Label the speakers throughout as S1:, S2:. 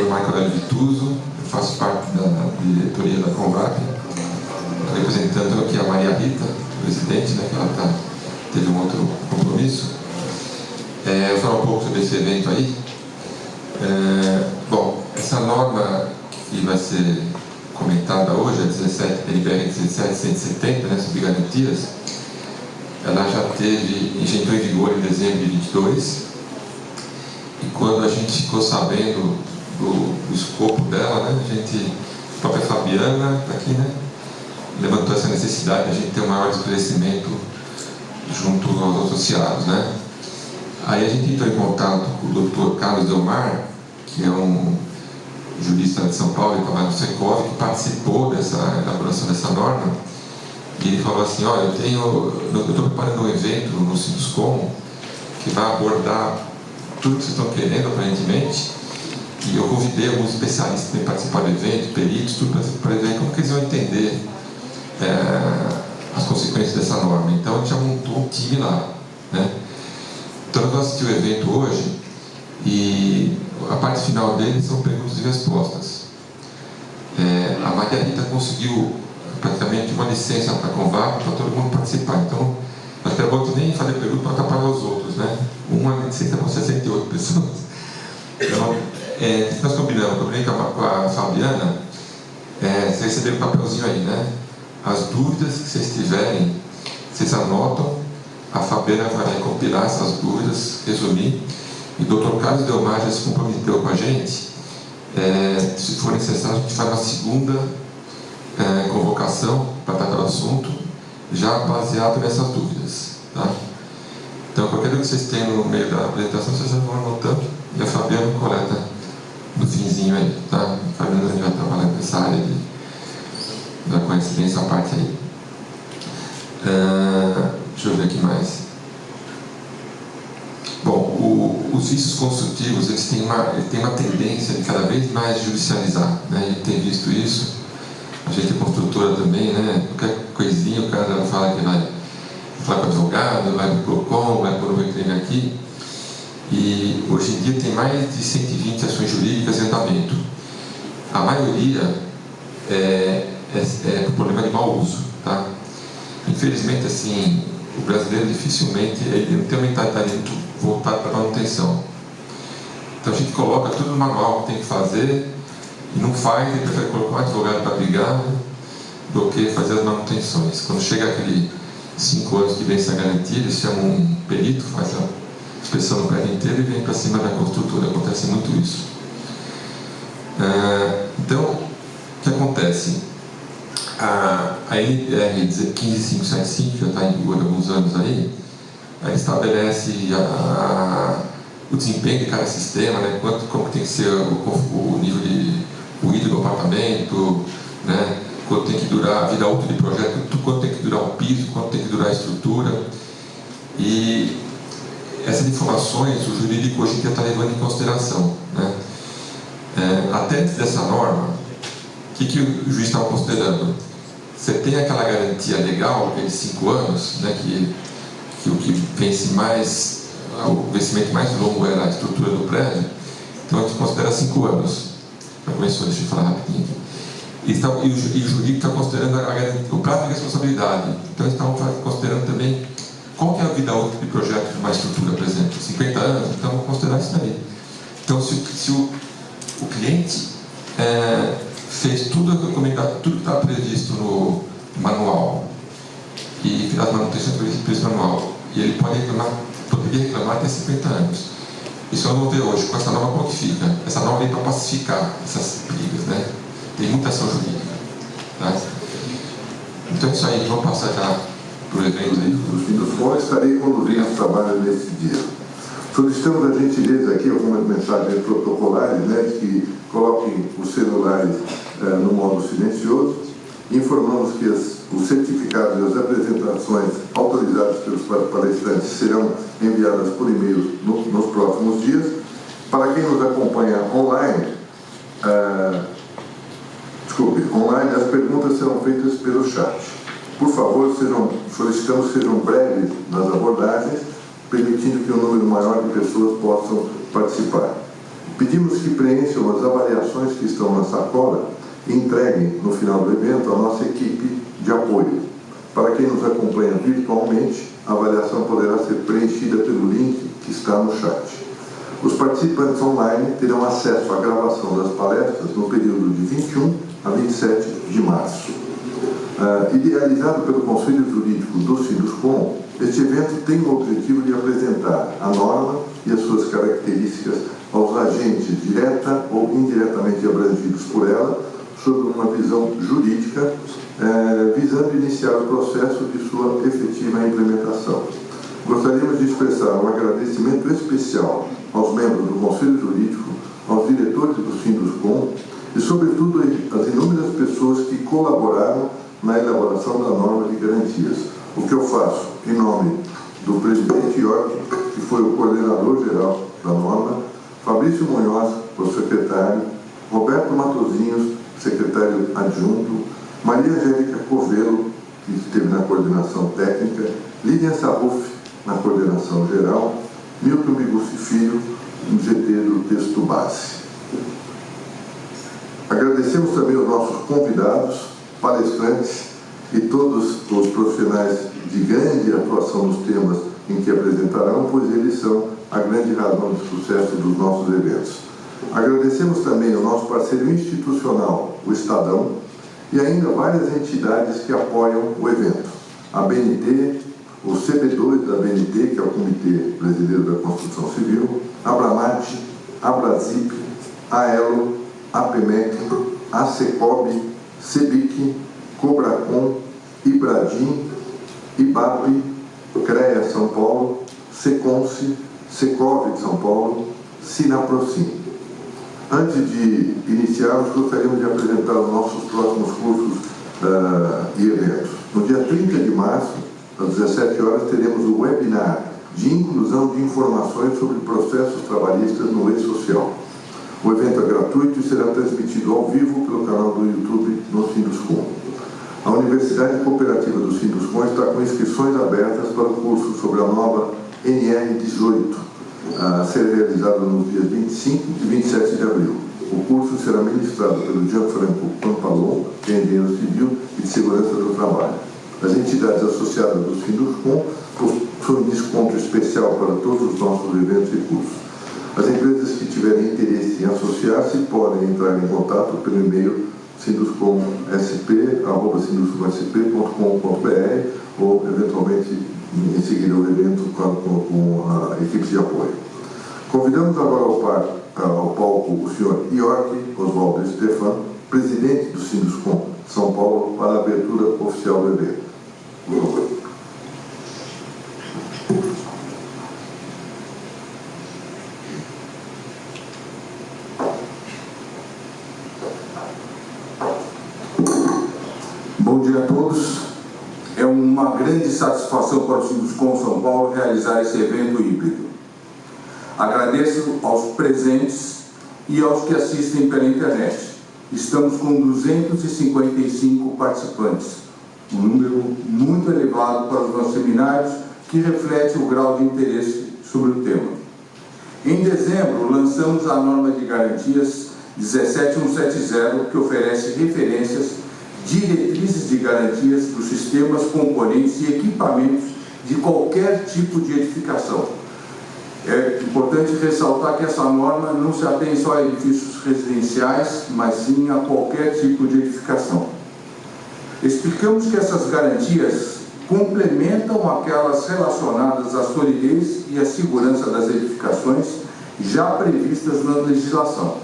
S1: Marco Aurélio Vituso, eu faço parte da diretoria da Convap, representando aqui a Maria Rita, presidente, né, que ela teve um outro compromisso. Eu vou falar um pouco sobre esse evento aí. Bom, essa norma que vai ser comentada hoje, a NBR 17170, né, sobre garantias, ela já entrou em vigor em dezembro de 22, e quando a gente ficou sabendo do escopo dela, né, a própria Fabiana, está aqui, né, levantou essa necessidade de a gente ter um maior esclarecimento junto aos associados, né. Aí a gente entrou em contato com o Dr. Carlos Delmar, que é um jurista de São Paulo, ele trabalha no Secov, que participou dessa elaboração dessa norma, e ele falou assim: olha, eu estou preparando um evento no Sinuscom que vai abordar tudo que vocês estão querendo, aparentemente, e eu convidei alguns especialistas para participar do evento, peritos, tudo para ver como que eles vão entender as consequências dessa norma. Então a gente já montou um time lá, né? Então nós vamos assistir o evento hoje, e a parte final dele são perguntas e respostas. A Maria Rita conseguiu praticamente uma licença para a Convap, para todo mundo participar. Então, acho que é bom nem fazer pergunta para atrapalhar os outros, né? Uma licença com 68 pessoas. Então, nós combinamos com a Fabiana, vocês receberam um papelzinho aí, né? As dúvidas que vocês tiverem, vocês anotam, a Fabiana vai compilar essas dúvidas, resumir, e o Dr. Carlos Delmar já se comprometeu com a gente. Se for necessário, a gente faz uma segunda convocação para tratar do assunto, já baseado nessas dúvidas, tá? Então, qualquer dúvida que vocês tenham no meio da apresentação, vocês vão anotando, e a Fabiana coleta no finzinho aí, tá? A Fabiana já trabalha nessa área da coincidência, a parte aí. Deixa eu ver aqui mais. Bom, os vícios construtivos, eles têm uma tendência de cada vez mais judicializar, né? A gente tem visto isso. A gente é construtora também, né? Qualquer coisinha o cara fala que vai falar com o advogado, vai pro PROCON, vai pôr um crime aqui. E hoje em dia tem mais de 120 ações jurídicas em andamento. A maioria é por problema de mau uso, tá? Infelizmente, assim, o brasileiro dificilmente ele não tem uma mentalidade muito voltada para a manutenção. Então a gente coloca tudo no manual que tem que fazer, e não faz, ele prefere colocar um advogado para brigar, né, do que fazer as manutenções. Quando chega aquele 5 anos que vence a garantia, eles chamam um perito, faz a inspeção no prédio inteiro e vem para cima da construtora. Acontece muito isso. Então, o que acontece? A NBR 15575, que já está em vigor há alguns anos aí, ela estabelece o desempenho de cada sistema, né, como tem que ser o nível de ruído do apartamento, né, quanto tem que durar a vida útil de projeto, quanto tem que durar o piso, quanto tem que durar a estrutura. E essas informações o jurídico hoje em dia está levando em consideração, né? Até antes dessa norma, o que o juiz estava considerando? Você tem aquela garantia legal, aqueles 5 anos, né, que o que vence mais, o vencimento mais longo era a estrutura do prédio, então a gente considera 5 anos. Já começou, deixa eu falar rapidinho. E o jurídico está considerando o prazo de responsabilidade. Então eles estavam considerando também qual que é a vida útil de projeto de uma estrutura, por exemplo, 50 anos, então vamos considerar isso daí. Então se o cliente fez tudo recomendado, tudo que está previsto no manual, e as manutenções previstas no manual, e ele poderia reclamar até 50 anos. Isso nós vamos ver hoje, com essa norma, como que fica. Essa norma vem para pacificar essas brigas, né? Tem muita ação jurídica, tá? Então é isso aí, vamos passar já para o evento aí.
S2: No fim dos contos, estarei conduzindo o trabalho nesse dia. Solicitamos a gentileza aqui algumas mensagens protocolares, né, de que coloquem os celulares no modo silencioso. Informamos que os certificados e as apresentações autorizadas pelos palestrantes serão enviadas por e-mail nos próximos dias. Para quem nos acompanha online, online as perguntas serão feitas pelo chat. Por favor, solicitamos que sejam breves nas abordagens, permitindo que um número maior de pessoas possam participar. Pedimos que preencham as avaliações que estão na sacola e entreguem, no final do evento, a nossa equipe de apoio. Para quem nos acompanha virtualmente, a avaliação poderá ser preenchida pelo link que está no chat. Os participantes online terão acesso à gravação das palestras no período de 21 a 27 de março. Idealizado pelo Conselho Jurídico do Sinduscom, este evento tem o objetivo de apresentar a norma e as suas características aos agentes direta ou indiretamente abrangidos por ela, sob uma visão jurídica, visando iniciar o processo de sua efetiva implementação. Gostaríamos de expressar um agradecimento especial aos membros do Conselho Jurídico, aos diretores do Sinduscom e, sobretudo, às inúmeras pessoas que colaboraram na elaboração da norma de garantias. O que eu faço em nome do presidente York, que foi o coordenador geral da norma, Fabrício Munhoz, o secretário, Roberto Matosinhos, secretário adjunto, Maria Angélica Covelo, que esteve na coordenação técnica, Lilian Sarruf, na coordenação geral, Milton Miguci Filho, no GT do texto base. Agradecemos também aos nossos convidados, palestrantes e todos os profissionais de grande atuação nos temas em que apresentarão, pois eles são a grande razão de sucesso dos nossos eventos. Agradecemos também ao nosso parceiro institucional, o Estadão, e ainda várias entidades que apoiam o evento. A BNT, o CB2 da BNT, que é o Comitê Brasileiro da Construção Civil, a Abramat, a Brasip, a ELO, a PEMEC, a Secob, CEBIC, Cobracom, Ibradim, IBAP, CREA São Paulo, Seconce, Secov de São Paulo, Sinaprocim. Antes de iniciarmos, gostaríamos de apresentar os nossos próximos cursos e eventos. No dia 30 de março, às 17 horas, teremos o webinar de inclusão de informações sobre processos trabalhistas no e-social. O evento é gratuito e será transmitido ao vivo pelo canal do YouTube no Sinduscom. A Universidade Cooperativa do Sinduscom está com inscrições abertas para o curso sobre a nova NR18, a ser realizado nos dias 25 e 27 de abril. O curso será ministrado pelo Gianfranco Pampalon, que é engenheiro civil e de segurança do trabalho. As entidades associadas do Sinduscom possuem desconto especial para todos os nossos eventos e cursos. As empresas que tiverem interesse em associar-se podem entrar em contato pelo e-mail sinduscomsp@sinduscomsp.com.br ou, eventualmente, em seguida o evento com a equipe de apoio. Convidamos agora ao palco o senhor York Oswaldo Stefan, presidente do Sinduscom São Paulo, para a abertura oficial do evento. Por favor.
S3: Bom dia a todos. É uma grande satisfação para o Sinduscom São Paulo realizar esse evento híbrido. Agradeço aos presentes e aos que assistem pela internet. Estamos com 255 participantes, um número muito elevado para os nossos seminários, que reflete o grau de interesse sobre o tema. Em dezembro, lançamos a norma de garantias 17170, que oferece referências, diretrizes de garantias dos sistemas, componentes e equipamentos de qualquer tipo de edificação. É importante ressaltar que essa norma não se atém só a edifícios residenciais, mas sim a qualquer tipo de edificação. Explicamos que essas garantias complementam aquelas relacionadas à solidez e à segurança das edificações já previstas na legislação.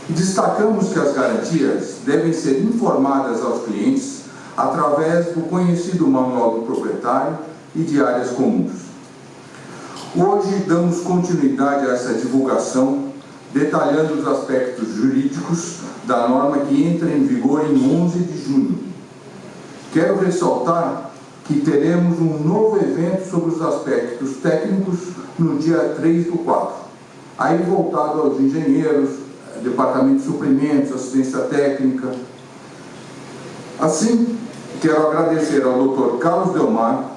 S3: Destacamos que as garantias devem ser informadas aos clientes através do conhecido manual do proprietário e de áreas comuns. Hoje damos continuidade a essa divulgação, detalhando os aspectos jurídicos da norma que entra em vigor em 11 de junho. Quero ressaltar que teremos um novo evento sobre os aspectos técnicos no dia 3/4, aí voltado aos engenheiros, departamento de suprimentos, assistência técnica. Assim, quero agradecer ao Dr. Carlos Delmar,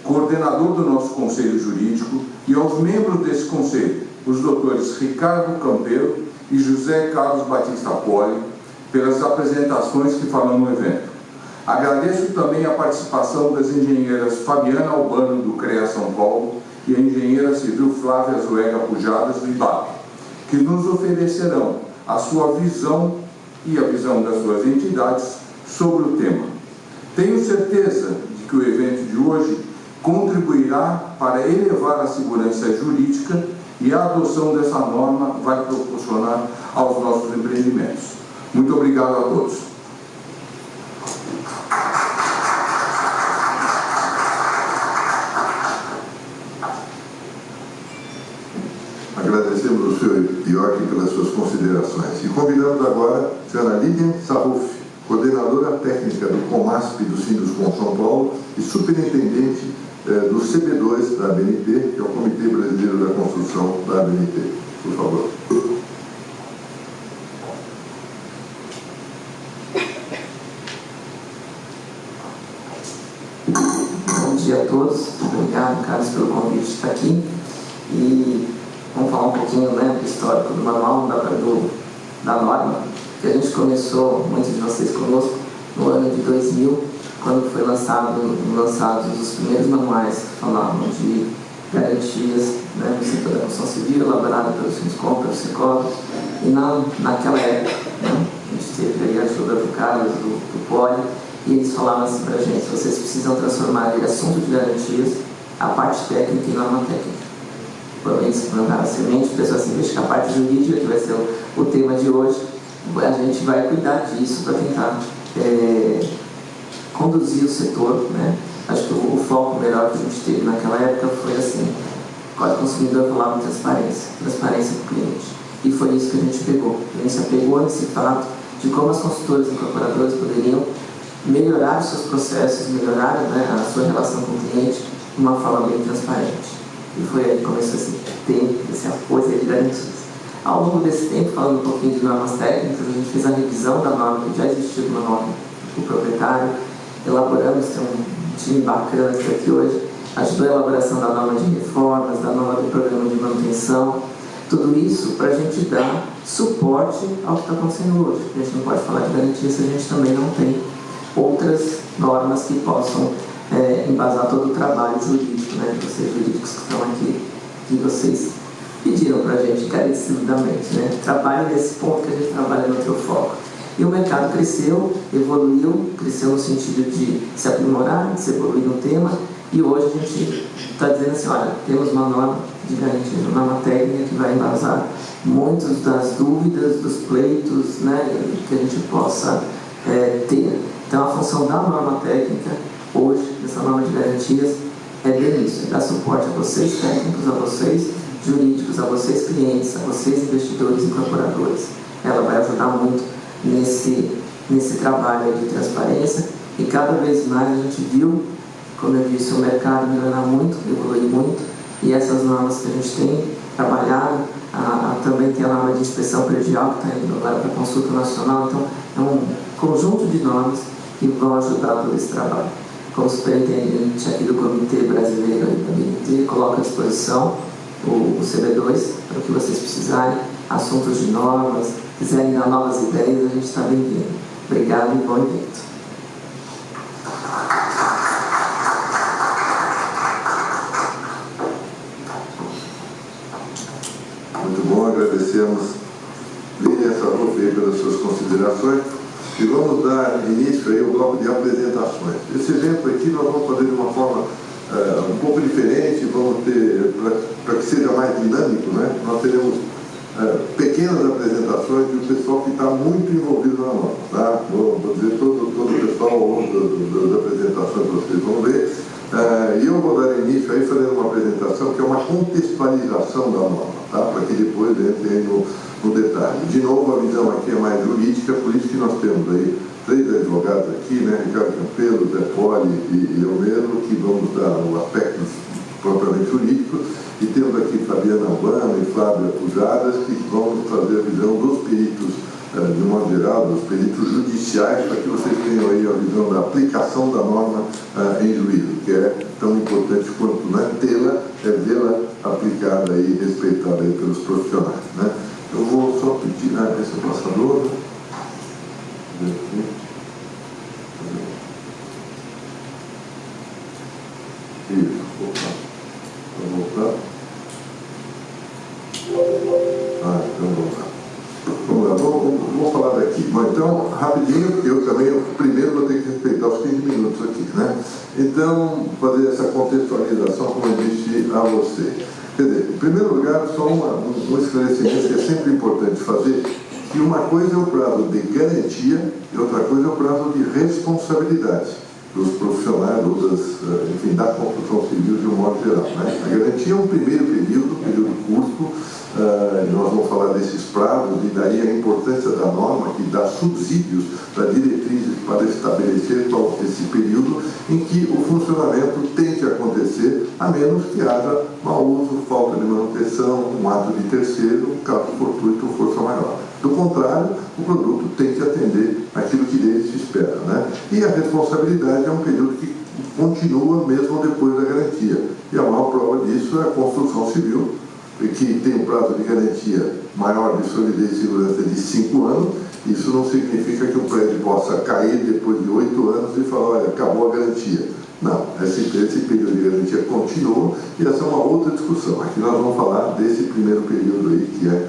S3: coordenador do nosso Conselho Jurídico, e aos membros desse Conselho, os doutores Ricardo Campeiro e José Carlos Batista Poli pelas apresentações que farão no evento. Agradeço também a participação das engenheiras Fabiana Albano, do CREA São Paulo, e a engenheira civil Flávia Zoega Pujadas, do IBAP, que nos oferecerão a sua visão e a visão das suas entidades sobre o tema. Tenho certeza de que o evento de hoje contribuirá para elevar a segurança jurídica e a adoção dessa norma vai proporcionar aos nossos empreendimentos. Muito obrigado a todos.
S2: Agradecemos ao senhor Iorque pelas suas considerações. E convidamos agora a senhora Lilian Sarruf, coordenadora técnica do COMASP do Sinduscom São Paulo e superintendente do CB2 da ABNT, que é o Comitê Brasileiro da Construção da ABNT. Por favor.
S4: Bom dia a todos. Obrigado, Carlos, pelo convite de estar aqui. E vamos falar um pouquinho, do histórico do manual, da norma, que a gente começou, muitos de vocês conosco, no ano de 2000, quando foi lançados os primeiros manuais que falavam de garantias no setor da construção civil, elaborado pelo Sinduscom, pelo Secov, e naquela época, a gente teve aí a ajuda do Carlos, do Poli, e eles falavam assim para a gente: vocês precisam transformar de assunto de garantias a parte técnica em norma técnica. Eles plantaram a semente, pessoas assim, veja que a parte jurídica, que vai ser o tema de hoje, a gente vai cuidar disso para tentar conduzir o setor, Acho que o foco melhor que a gente teve naquela época foi assim: o consumidor falava transparência para o cliente. E foi isso que a gente pegou. A gente se apegou nesse fato de como as consultoras e incorporadoras poderiam melhorar os seus processos, melhorar a sua relação com o cliente de uma forma bem transparente. E foi aí que começou esse apoio de garantias. Ao longo desse tempo, falando um pouquinho de normas técnicas, a gente fez a revisão da norma que já existia no manual do proprietário, elaboramos, tem um time bacana que está aqui hoje, ajudou a elaboração da norma de reformas, da norma do programa de manutenção, tudo isso para a gente dar suporte ao que está acontecendo hoje. A gente não pode falar de garantia se a gente também não tem outras normas que possam embasar todo o trabalho jurídico, de vocês jurídicos que estão aqui, que vocês pediram para a gente encarecidamente, Trabalhe nesse ponto que a gente trabalha no teu foco. E o mercado cresceu, evoluiu, cresceu no sentido de se aprimorar, de se evoluir no tema, e hoje a gente está dizendo assim: olha, temos uma norma de garantia, uma norma técnica que vai embasar muitas das dúvidas, dos pleitos, que a gente possa ter. Então, a função da norma técnica hoje, dessa norma de garantias, é bem isso: é dar suporte a vocês técnicos, a vocês jurídicos, a vocês clientes, a vocês investidores e incorporadores. Ela vai ajudar muito nesse trabalho de transparência, e cada vez mais a gente viu, como eu disse, o mercado melhorar muito, evoluir muito, e essas normas que a gente tem trabalhado, também tem a norma de inspeção predial que está indo agora para a consulta nacional. Então, é um conjunto de normas que vão ajudar todo esse trabalho. Como superintendente aqui do Comitê Brasileiro da BNT, coloco à disposição o CB2 para o que vocês precisarem, assuntos de normas, quiserem dar novas ideias, a gente está bem-vindo. Obrigado e bom evento.
S2: Muito bom, agradecemos Lilian Sarruf pelas suas considerações. E vamos dar início aí ao bloco de apresentações. Esse evento aqui nós vamos fazer de uma forma um pouco diferente, vamos ter, para que seja mais dinâmico, nós teremos pequenas apresentações do pessoal que está muito envolvido na norma, tá? Vou dizer todo o pessoal ao longo das apresentações que vocês vão ver. E eu vou dar início aí fazendo uma apresentação que é uma contextualização da norma, tá? Para que depois entre no detalhe. De novo, a visão aqui é mais jurídica, por isso que nós temos aí 3 advogados aqui, Ricardo Campeiro, Zé Poli e eu mesmo, que vamos dar um aspecto propriamente jurídico, e temos aqui Fabiana Albano e Flávia Pujadas, que vão fazer a visão dos peritos, de modo geral, dos peritos judiciais, para que vocês tenham aí a visão da aplicação da norma em juízo, que é tão importante quanto tê-la, é vê-la aplicada e respeitada aí pelos profissionais, né? Eu vou só pedir, esse é o passador, né? Isso, vou voltar. Então vamos lá, vou falar daqui. Bom, então, rapidinho, eu também, primeiro vou ter que respeitar os 15 minutos aqui, né? Então, fazer essa contextualização, como eu disse a você. Quer dizer, em primeiro lugar, só um esclarecimento que é sempre importante fazer, que uma coisa é o prazo de garantia e outra coisa é o prazo de responsabilidade dos profissionais ou enfim, da construção civil de um modo geral, né? A garantia é um primeiro período curto, nós vamos falar desses prazos e daí a importância da norma que dá subsídios, dá diretrizes para estabelecer esse período em que o funcionamento tem que acontecer, a menos que haja mau uso, falta de manutenção, um ato de terceiro, caso fortuito ou força maior. Do contrário, o produto tem que atender aquilo que dele se espera, né? E a responsabilidade é um período que continua mesmo depois da garantia. E a maior prova disso é a construção civil, que tem um prazo de garantia maior de solidez e segurança de 5 anos. Isso não significa que o prédio possa cair depois de 8 anos e falar, olha, acabou a garantia. Não, esse período de garantia continua e essa é uma outra discussão. Aqui nós vamos falar desse primeiro período aí, que é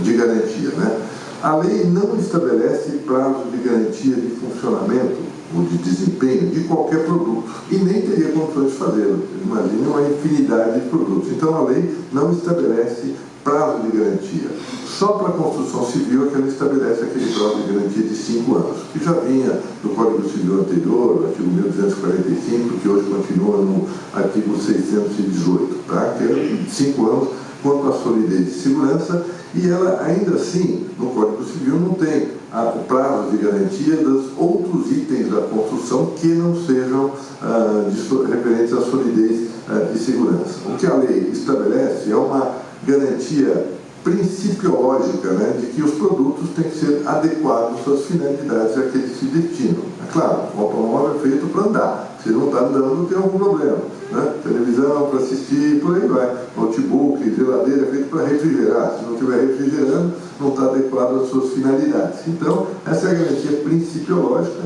S2: de garantia, né? A lei não estabelece prazo de garantia de funcionamento ou de desempenho de qualquer produto e nem teria condições de fazê-lo. Imagine uma infinidade de produtos. Então a lei não estabelece prazo de garantia. Só para a construção civil é que ela estabelece aquele prazo de garantia de 5 anos, que já vinha do Código Civil anterior, no artigo 1245, que hoje continua no artigo 618, tá? Que é 5 anos quanto à solidez e segurança, e ela ainda assim, no Código Civil, não tem o prazo de garantia dos outros itens da construção que não sejam referentes à solidez e segurança. O que a lei estabelece é uma garantia principiológica, né, de que os produtos têm que ser adequados às finalidades a que eles se destinam. É claro, o automóvel é feito para andar. Se não está andando, tem algum problema, né? Televisão para assistir, por aí vai. Notebook, geladeira é feito para refrigerar. Se não estiver refrigerando, não está adequado às suas finalidades. Então, essa é a garantia principiológica.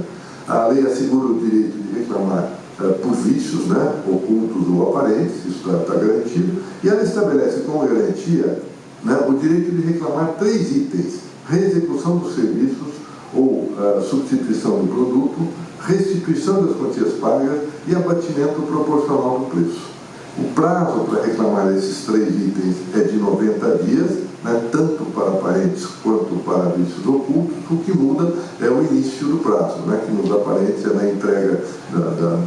S2: A lei assegura o direito de reclamar por vícios, né, ocultos ou aparentes, isso está garantido. E ela estabelece como garantia, né, o direito de reclamar 3 itens: reexecução dos serviços ou substituição do produto, restituição das quantias pagas e abatimento proporcional do preço. O prazo para reclamar esses 3 itens é de 90 dias, né, tanto para aparentes quanto para vícios ocultos. O que muda é o início do prazo, né, que nos aparentes é na entrega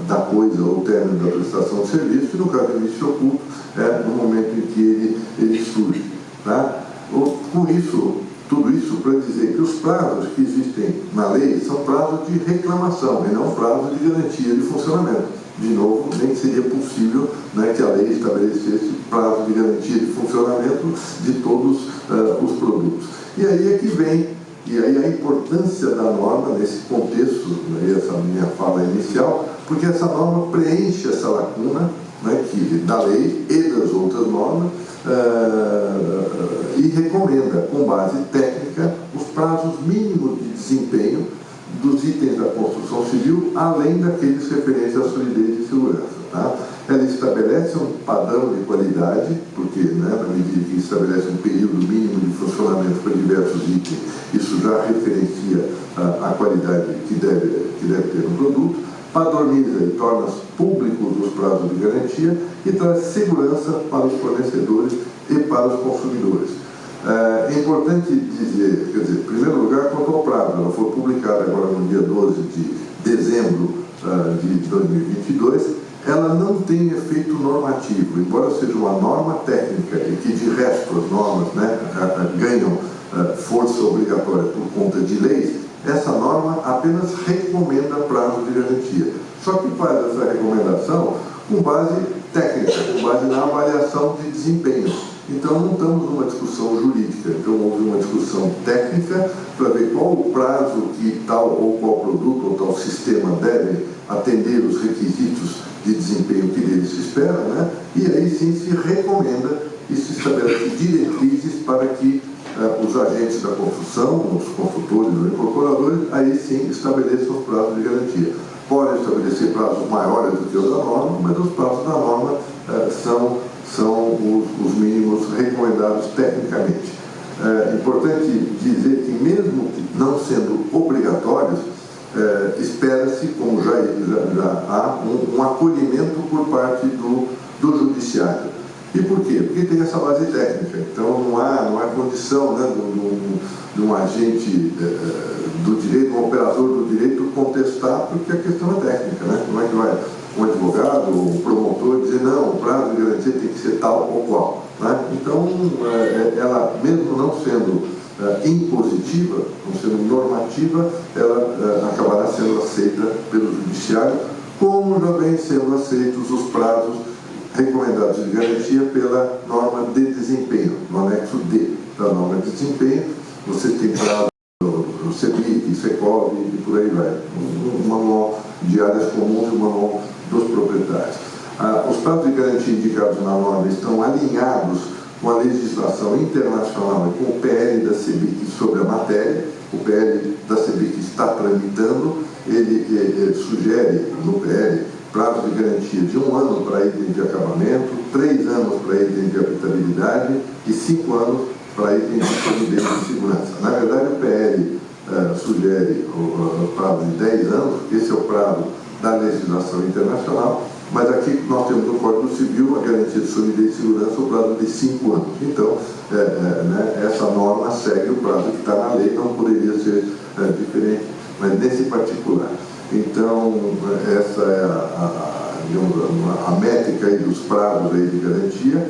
S2: da coisa ou término da prestação de serviço, e no caso do vício oculto é no momento em que ele surge. Tá? Com isso, tudo isso para dizer que os prazos que existem na lei são prazos de reclamação e não prazos de garantia de funcionamento. De novo, nem seria possível, né, que a lei estabelecesse prazo de garantia de funcionamento de todos os produtos. E aí é que vem, e aí a importância da norma nesse contexto, né, essa minha fala inicial, porque essa norma preenche essa lacuna, né, da lei e das outras normas, e recomenda, com base técnica, os prazos mínimos de desempenho dos itens da construção civil, além daqueles referentes à solidez e segurança. Tá? Ela estabelece um padrão de qualidade, porque, né, na medida que estabelece um período mínimo de funcionamento para diversos itens, isso já referencia a qualidade que deve ter no produto, padroniza e torna públicos os prazos de garantia e traz segurança para os fornecedores e para os consumidores. É importante dizer, quer dizer, em primeiro lugar, quanto ao prazo, ela foi publicada agora no dia 12 de dezembro de 2022, ela não tem efeito normativo, embora seja uma norma técnica e que, de resto, as normas, né, ganham força obrigatória por conta de leis. Essa norma apenas recomenda prazo de garantia, só que faz essa recomendação com base técnica, com base na avaliação de desempenho. Então não estamos numa discussão jurídica, então houve uma discussão técnica para ver saber qual o prazo que tal ou qual produto ou tal sistema deve atender os requisitos de desempenho que dele se espera, né? E aí sim se recomenda e se estabelece diretrizes para que os agentes da construção, os consultores, os incorporadores, aí sim estabeleçam os prazos de garantia. Podem estabelecer prazos maiores do que os da norma, mas os prazos da norma são os mínimos recomendados tecnicamente. É importante dizer que mesmo não sendo obrigatórios, espera-se, como já há, um acolhimento por parte do judiciário. E por quê? Porque tem essa base técnica. Então não há condição, né, de um agente do direito, um operador do direito contestar, porque a questão é técnica, né? Como é que vai um advogado ou um promotor dizer não, o prazo de garantia tem que ser tal ou qual, né? Então ela, mesmo não sendo impositiva, não sendo normativa, ela acabará sendo aceita pelo judiciário, como já vem sendo aceitos os prazos recomendados de garantia pela norma de desempenho, no anexo D da norma de desempenho. Você tem prazo do CEBIC, SECOV e por aí vai. Um manual de áreas comuns e um manual dos proprietários. Os prazos de garantia indicados na norma estão alinhados com a legislação internacional e com o PL da CEBIC sobre a matéria. O PL da CEBIC está tramitando, ele sugere no PL prazo de garantia de 1 ano para item de acabamento, 3 anos para item de habitabilidade e 5 anos para item de solidez e segurança. Na verdade, o PL sugere o prazo de 10 anos, esse é o prazo da legislação internacional, mas aqui nós temos no Código Civil a garantia de solidez e segurança, o prazo de 5 anos. Então, essa norma segue o prazo que está na lei, não poderia ser diferente, mas nesse particular. Então, essa é a métrica aí dos prazos aí de garantia.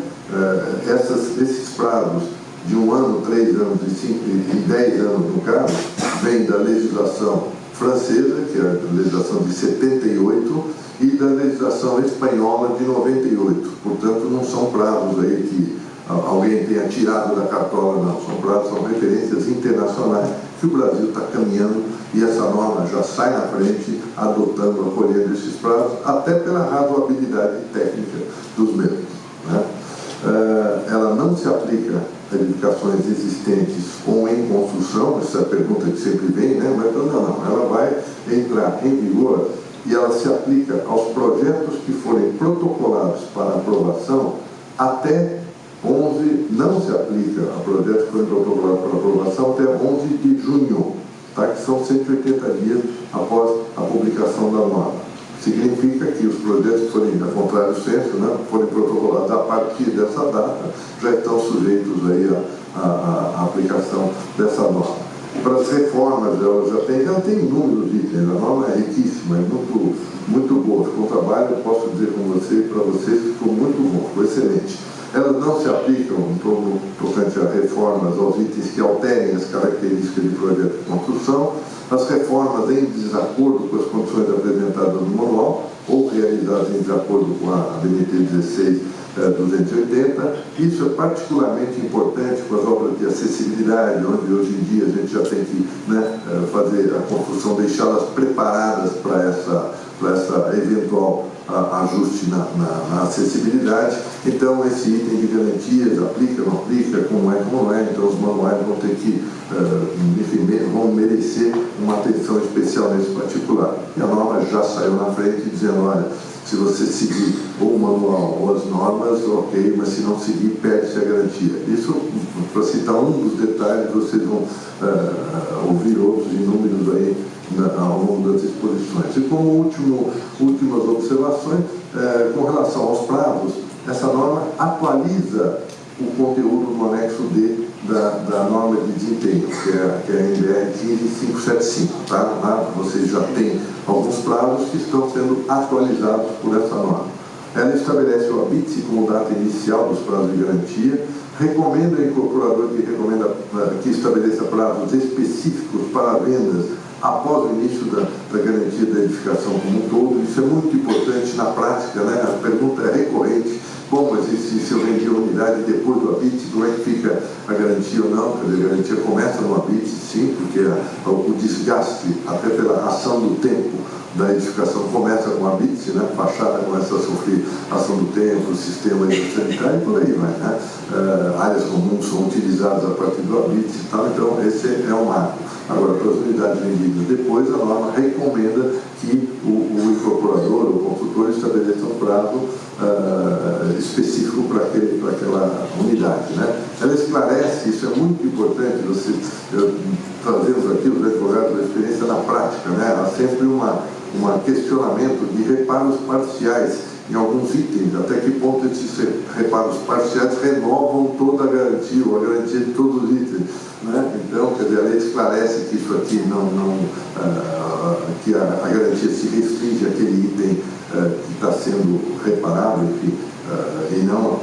S2: Esses prazos de 1 ano, 3 anos e 10 anos, no caso, vem da legislação francesa, que é a legislação de 78, e da legislação espanhola de 98. Portanto, não são prazos aí que alguém tenha tirado da cartola, não. São referências internacionais que o Brasil está caminhando e essa norma já sai na frente, adotando, acolhendo esses prazos, até pela razoabilidade técnica dos mesmos, né? Ela não se aplica a edificações existentes ou em construção, essa é a pergunta que sempre vem, né? Mas não, ela vai entrar em vigor e ela se aplica aos projetos que forem protocolados para aprovação até 11, não se aplica a projetos que forem protocolados para aprovação até 11 de junho, tá? Que são 180 dias após a publicação da norma. Significa que os projetos que forem, ao contrário do senso, né, forem protocolados a partir dessa data, já estão sujeitos aí à aplicação dessa norma. Para as reformas, ela já tem inúmeros itens, a norma é riquíssima, é muito boa. Ficou um trabalho, eu posso dizer com você e para vocês que ficou muito bom, ficou excelente. Elas não se aplicam, no tocante a reformas, aos itens que alterem as características de projeto de construção, as reformas em desacordo com as condições apresentadas no manual ou realizadas em desacordo com a BNT 16.280. Isso é particularmente importante com as obras de acessibilidade, onde hoje em dia a gente já tem que, né, fazer a construção, deixá-las preparadas para essa eventual ajuste na acessibilidade. Então, esse item de garantias aplica, não aplica, como não é, então os manuais vão ter que, enfim, vão merecer uma atenção especial nesse particular. E a norma já saiu na frente dizendo, olha, se você seguir ou o manual ou as normas, ok, mas se não seguir, perde-se a garantia. Isso, para citar um dos detalhes, vocês vão ouvir outros inúmeros aí ao longo das exposições. E como últimas observações, com relação aos prazos, essa norma atualiza o conteúdo no anexo D da norma de desempenho, que é a NBR 15575. Tá? Lá vocês já têm alguns prazos que estão sendo atualizados por essa norma. Ela estabelece o habite como data inicial dos prazos de garantia, recomenda ao incorporador que estabeleça prazos específicos para vendas após o início da garantia da edificação como um todo. Isso é muito importante na prática, né? A pergunta é recorrente. Bom, mas e se eu vendi a unidade depois do habite, como é que fica a garantia ou não? Quer dizer, a garantia começa no habite, sim, porque o desgaste, até pela ação do tempo da edificação, começa com a habite, né? A fachada começa a sofrer ação do tempo, o sistema sanitário e por aí vai, né? Áreas comuns são utilizadas a partir do habite e tal, então esse é um marco. Agora, para as unidades vendidas depois, a norma recomenda que o incorporador, o construtor, estabeleça um prazo específico para aquela unidade, né? Ela esclarece, isso é muito importante, trazemos aqui os advogados da experiência na prática, né? Há sempre um questionamento de reparos parciais em alguns itens, até que ponto esses reparos parciais renovam toda a garantia, ou a garantia de todos os itens, né? Então, quer dizer, a lei esclarece que isso aqui que a garantia se restringe àquele item que está sendo reparado, enfim, e não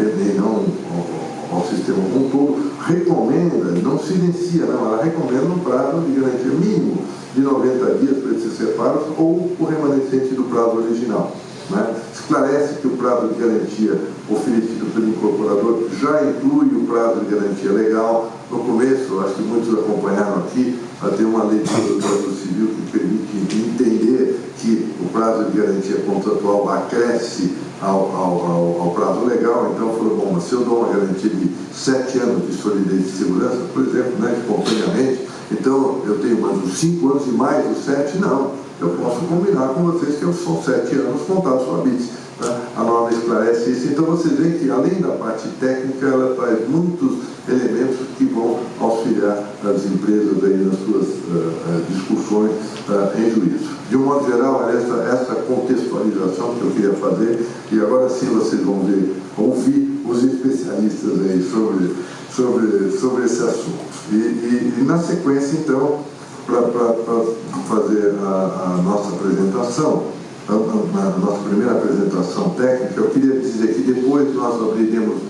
S2: ao sistema como um todo, recomenda, não silencia, não, ela recomenda um prazo de garantia mínimo de 90 dias para esses reparos ou o remanescente do prazo original, né? Esclarece que o prazo de garantia oferecido pelo incorporador já inclui o prazo de garantia legal. No começo, acho que muitos acompanharam aqui, tem uma lei do Código Civil que permite entender que o prazo de garantia contratual acresce ao prazo legal. Então, falou, bom, mas se eu dou uma garantia de 7 anos de solidez e segurança, por exemplo, né, espontaneamente, então eu tenho mais uns 5 anos e mais os 7, não. Eu posso combinar com vocês que são 7 anos contados sua habite. Né? A norma esclarece isso. Então, vocês veem que, além da parte técnica, ela traz muitos elementos que vão auxiliar as empresas aí nas suas discussões em juízo. De um modo geral, essa contextualização que eu queria fazer, e agora sim vocês vão ouvir os especialistas aí sobre esse assunto. E na sequência, então, para fazer a nossa apresentação, a nossa primeira apresentação técnica, eu queria dizer que depois nós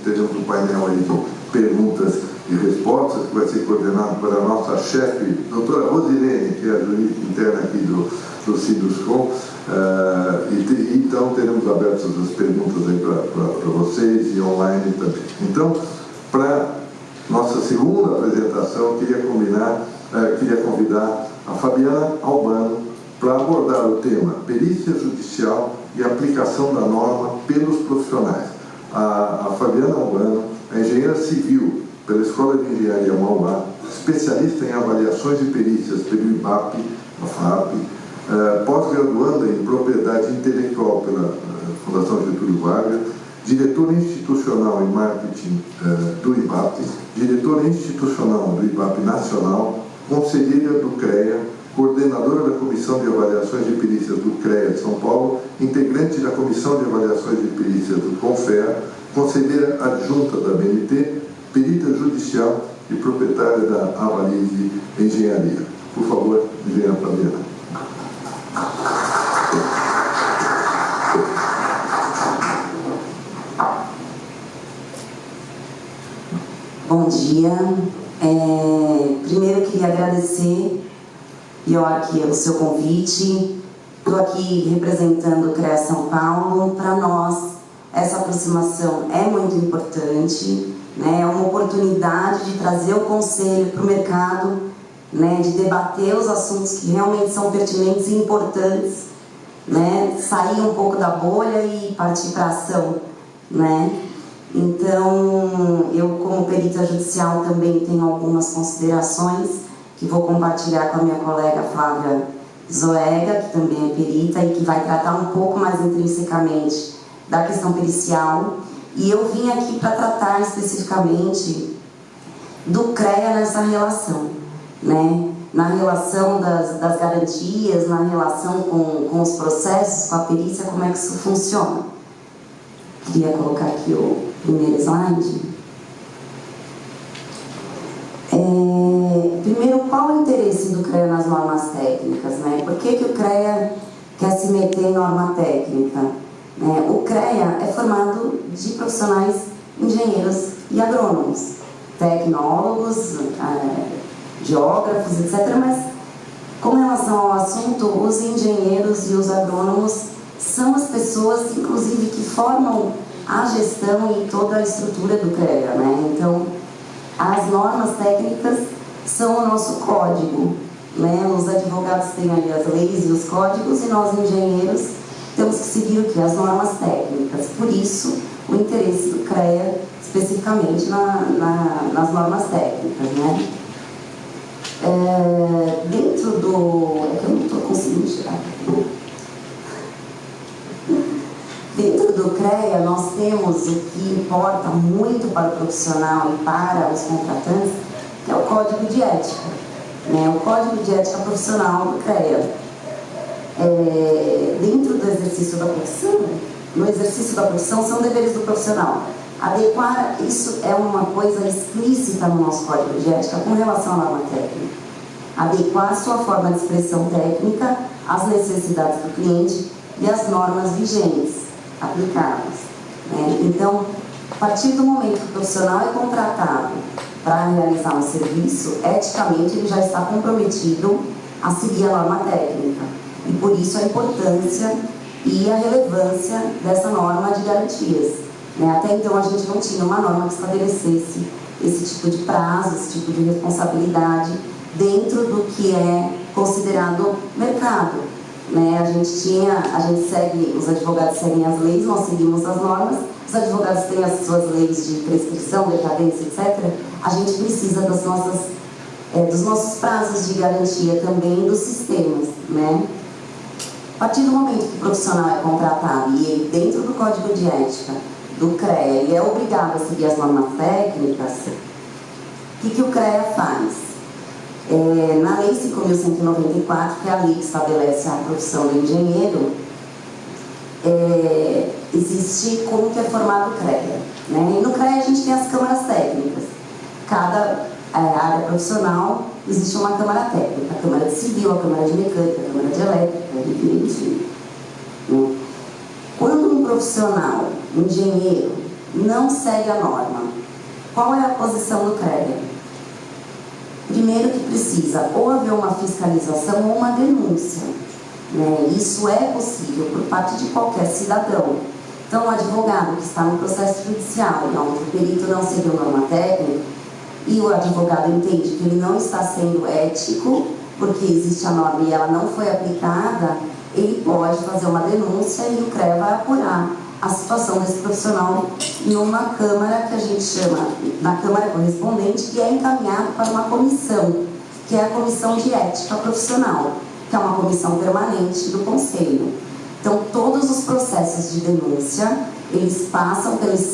S2: teremos um painel aí de perguntas e respostas, que vai ser coordenado pela nossa chefe, doutora Rosilene, que é a jurídica interna aqui do Siduscom, e então teremos abertas as perguntas aí para vocês e online também. Então, para nossa segunda apresentação, eu queria convidar a Fabiana Albano para abordar o tema perícia judicial e aplicação da norma pelos profissionais. A Fabiana Albano é engenheira civil pela Escola de Engenharia Mauá, especialista em avaliações e perícias pelo IBAP, a FAP, pós-graduanda em propriedade intelectual pela Fundação Getúlio Vargas, diretora institucional em marketing do IBAP, diretora institucional do IBAP Nacional, conselheira do CREA, coordenadora da Comissão de Avaliações de Perícias do CREA de São Paulo, integrante da Comissão de Avaliações de Perícias do CONFEA, conselheira adjunta da BNT, perita judicial e proprietária da Avalize Engenharia. Por favor, engenheira Fabiana.
S5: Bom dia. Primeiro eu queria agradecer o seu convite. Estou aqui representando o CREA São Paulo. Para nós, essa aproximação é muito importante, né? É uma oportunidade de trazer o conselho para o mercado, né? De debater os assuntos que realmente são pertinentes e importantes, né? Sair um pouco da bolha e partir para a ação, né? Então, eu como perita judicial também tenho algumas considerações que vou compartilhar com a minha colega Flávia Zoega, que também é perita e que vai tratar um pouco mais intrinsecamente da questão pericial. E eu vim aqui para tratar especificamente do CREA nessa relação, né? Na relação das garantias, na relação com os processos, com a perícia, como é que isso funciona. Queria colocar aqui o primeiro slide. Primeiro, qual o interesse do CREA nas normas técnicas, né? Por que o CREA quer se meter em norma técnica? O CREA é formado de profissionais engenheiros e agrônomos, tecnólogos, geógrafos, etc. Mas, com relação ao assunto, os engenheiros e os agrônomos são as pessoas, inclusive, que formam a gestão e toda a estrutura do CREA, né? Então, as normas técnicas são o nosso código, né? Os advogados têm ali as leis e os códigos, e nós, engenheiros, temos que seguir o quê? As normas técnicas. Por isso, o interesse do CREA, especificamente nas normas técnicas, né? Dentro do... É que eu não estou conseguindo tirar aqui. Dentro do CREA, nós temos o que importa muito para o profissional e para os contratantes, que é o Código de Ética, né? O Código de Ética Profissional do CREA. Dentro do exercício da profissão, no exercício da profissão, são deveres do profissional. Adequar, isso é uma coisa explícita no nosso Código de Ética com relação à norma técnica. Adequar sua forma de expressão técnica às necessidades do cliente e às normas vigentes aplicadas, né? Então, a partir do momento que o profissional é contratado para realizar um serviço, eticamente ele já está comprometido a seguir a norma técnica. E por isso a importância e a relevância dessa norma de garantias, né? Até então a gente não tinha uma norma que estabelecesse esse tipo de prazo, esse tipo de responsabilidade dentro do que é considerado mercado, né? A gente segue, os advogados seguem as leis, nós seguimos as normas, os advogados têm as suas leis de prescrição, decadência, etc. A gente precisa dos nossos prazos de garantia também dos sistemas, né? A partir do momento que o profissional é contratado e ele, dentro do Código de Ética do CREA, ele é obrigado a seguir as normas técnicas, o que o CREA faz? Na Lei 5.194, que é a lei que estabelece a profissão do engenheiro, existe como que é formado o CREA, né? E no CREA a gente tem as câmaras técnicas. Cada área profissional existe uma câmara técnica, a câmara de civil, a câmara de mecânica, a câmara de elétrica, enfim. Né? Quando um profissional, um engenheiro, não segue a norma, qual é a posição do CREA? Primeiro que precisa ou haver uma fiscalização ou uma denúncia, né? Isso é possível por parte de qualquer cidadão. Então, o advogado que está no processo judicial e onde o perito não seguiu norma técnica e o advogado entende que ele não está sendo ético porque existe a norma e ela não foi aplicada, ele pode fazer uma denúncia e o CREA vai apurar a situação desse profissional numa câmara que a gente chama, na câmara correspondente, que é encaminhado para uma comissão, que é a Comissão de Ética Profissional, que é uma comissão permanente do Conselho. Então, todos os processos de denúncia, eles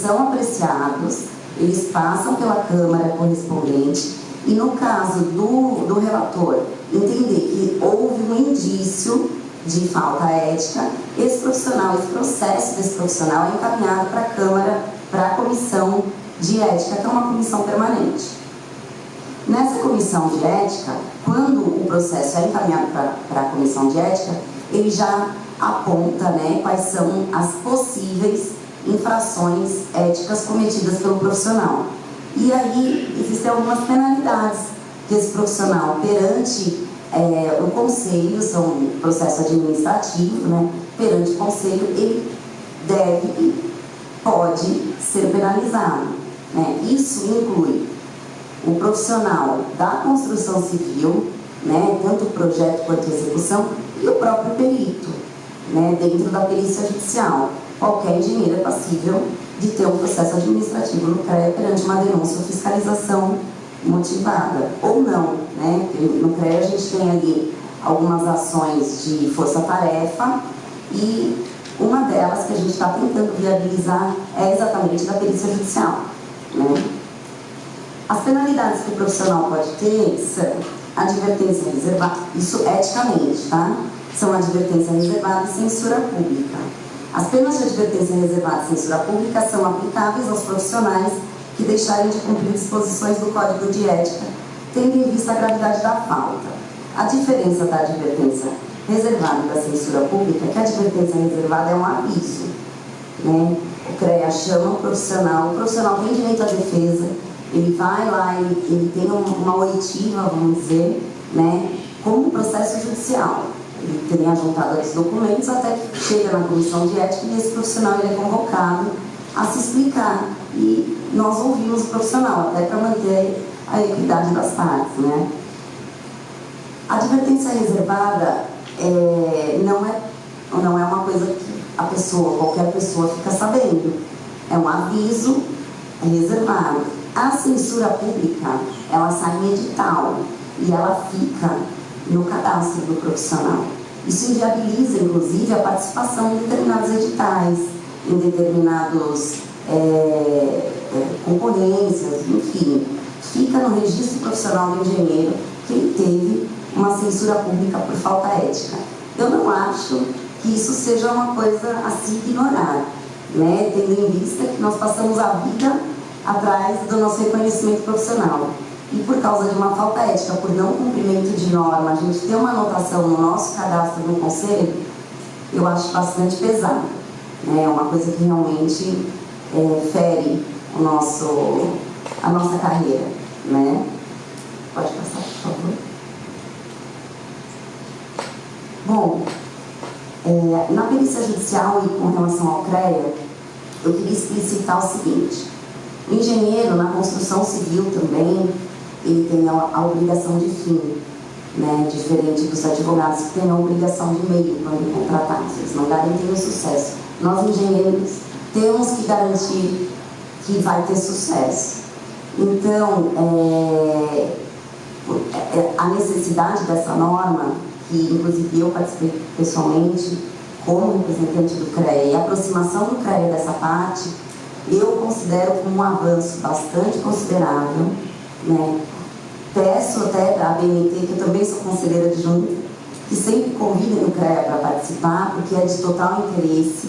S5: são apreciados, eles passam pela câmara correspondente e, no caso do relator entender que houve um indício de falta ética, esse processo desse profissional é encaminhado para a Câmara, para a Comissão de Ética, que é uma comissão permanente. Nessa Comissão de Ética, quando o processo é encaminhado para a Comissão de Ética, ele já aponta, né, quais são as possíveis infrações éticas cometidas pelo profissional. E aí existem algumas penalidades que esse profissional, perante o conselho, são um processo administrativo, né? Perante o conselho, ele pode ser penalizado, né? Isso inclui o profissional da construção civil, né? Tanto o projeto quanto a execução, e o próprio perito, né? Dentro da perícia judicial. Qualquer engenheiro é passível de ter um processo administrativo no CREA perante uma denúncia ou fiscalização motivada, ou não, né? No CREA a gente tem ali algumas ações de força-tarefa e uma delas que a gente está tentando viabilizar é exatamente da perícia judicial, né? As penalidades que o profissional pode ter são advertência reservada, isso eticamente, tá? São advertência reservada e censura pública. As penas de advertência reservada e censura pública são aplicáveis aos profissionais que deixarem de cumprir disposições do Código de Ética, tendo em vista a gravidade da falta. A diferença da advertência reservada e da censura pública é que a advertência reservada é um aviso, né? O CREA chama o profissional tem direito à defesa, ele vai lá, ele tem uma oitiva, vamos dizer, né? Como um processo judicial. Ele tem ajuntado os documentos até que chega na comissão de ética e esse profissional ele é convocado a se explicar. E nós ouvimos o profissional, até para manter a equidade das partes, né? A advertência reservada não é uma coisa que qualquer pessoa fica sabendo. É um aviso reservado. A censura pública, ela sai em edital e ela fica no cadastro do profissional. Isso inviabiliza, inclusive, a participação em determinados editais, em determinados concorrências, enfim. Fica no registro profissional do engenheiro que ele teve uma censura pública por falta ética. Eu não acho que isso seja uma coisa a se ignorar, né? Tendo em vista que nós passamos a vida atrás do nosso reconhecimento profissional. E por causa de uma falta ética, por não cumprimento de norma, a gente ter uma anotação no nosso cadastro no conselho, eu acho bastante pesado. Né? É uma coisa que realmente fere a nossa carreira. Né? Pode passar, por favor. Bom, na perícia judicial e com relação ao CREA, eu queria explicitar o seguinte: o engenheiro, na construção civil também, ele tem a obrigação de fim, né? Diferente dos advogados que têm a obrigação de meio quando contratados, eles não garantem o sucesso. Nós, engenheiros, temos que garantir que vai ter sucesso. Então, a necessidade dessa norma, que inclusive eu participei pessoalmente como representante do CREA, e a aproximação do CREA dessa parte, eu considero como um avanço bastante considerável, né? Peço até à BNT, que eu também sou conselheira de junta, que sempre convidem o CREA para participar, porque é de total interesse.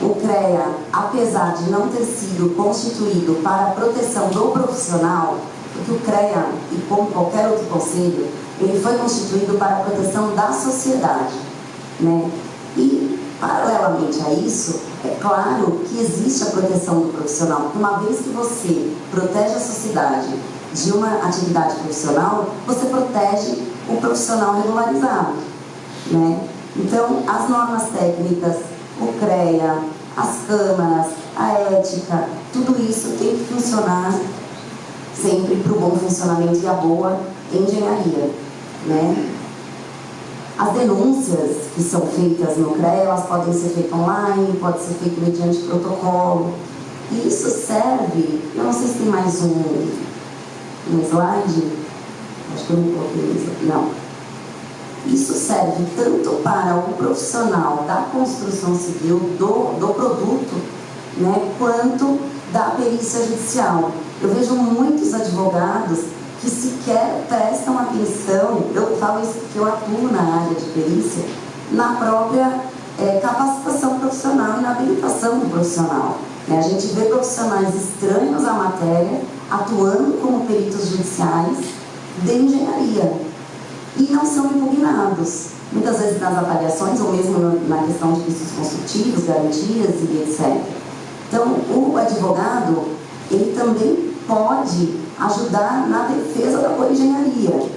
S5: O CREA, apesar de não ter sido constituído para a proteção do profissional, porque o CREA, e como qualquer outro conselho, ele foi constituído para a proteção da sociedade, né? E, paralelamente a isso, é claro que existe a proteção do profissional, porque uma vez que você protege a sociedade de uma atividade profissional, você protege o profissional regularizado, né? Então, as normas técnicas, o CREA, as câmaras, a ética, tudo isso tem que funcionar sempre para o bom funcionamento e a boa engenharia, né? As denúncias que são feitas no CREA, elas podem ser feitas online, pode ser feito mediante protocolo. E isso serve, eu não sei se tem mais um slide, acho que eu não coloquei isso aqui, não. Isso serve tanto para o profissional da construção civil, do produto, né, quanto da perícia judicial. Eu vejo muitos advogados que sequer prestam atenção, eu falo isso porque eu atuo na área de perícia, na própria capacitação profissional e na habilitação do profissional. A gente vê profissionais estranhos à matéria, atuando como peritos judiciais de engenharia, e não são impugnados. Muitas vezes nas avaliações, ou mesmo na questão de pistas construtivos, garantias e etc. Então, o advogado, ele também pode ajudar na defesa da boa engenharia,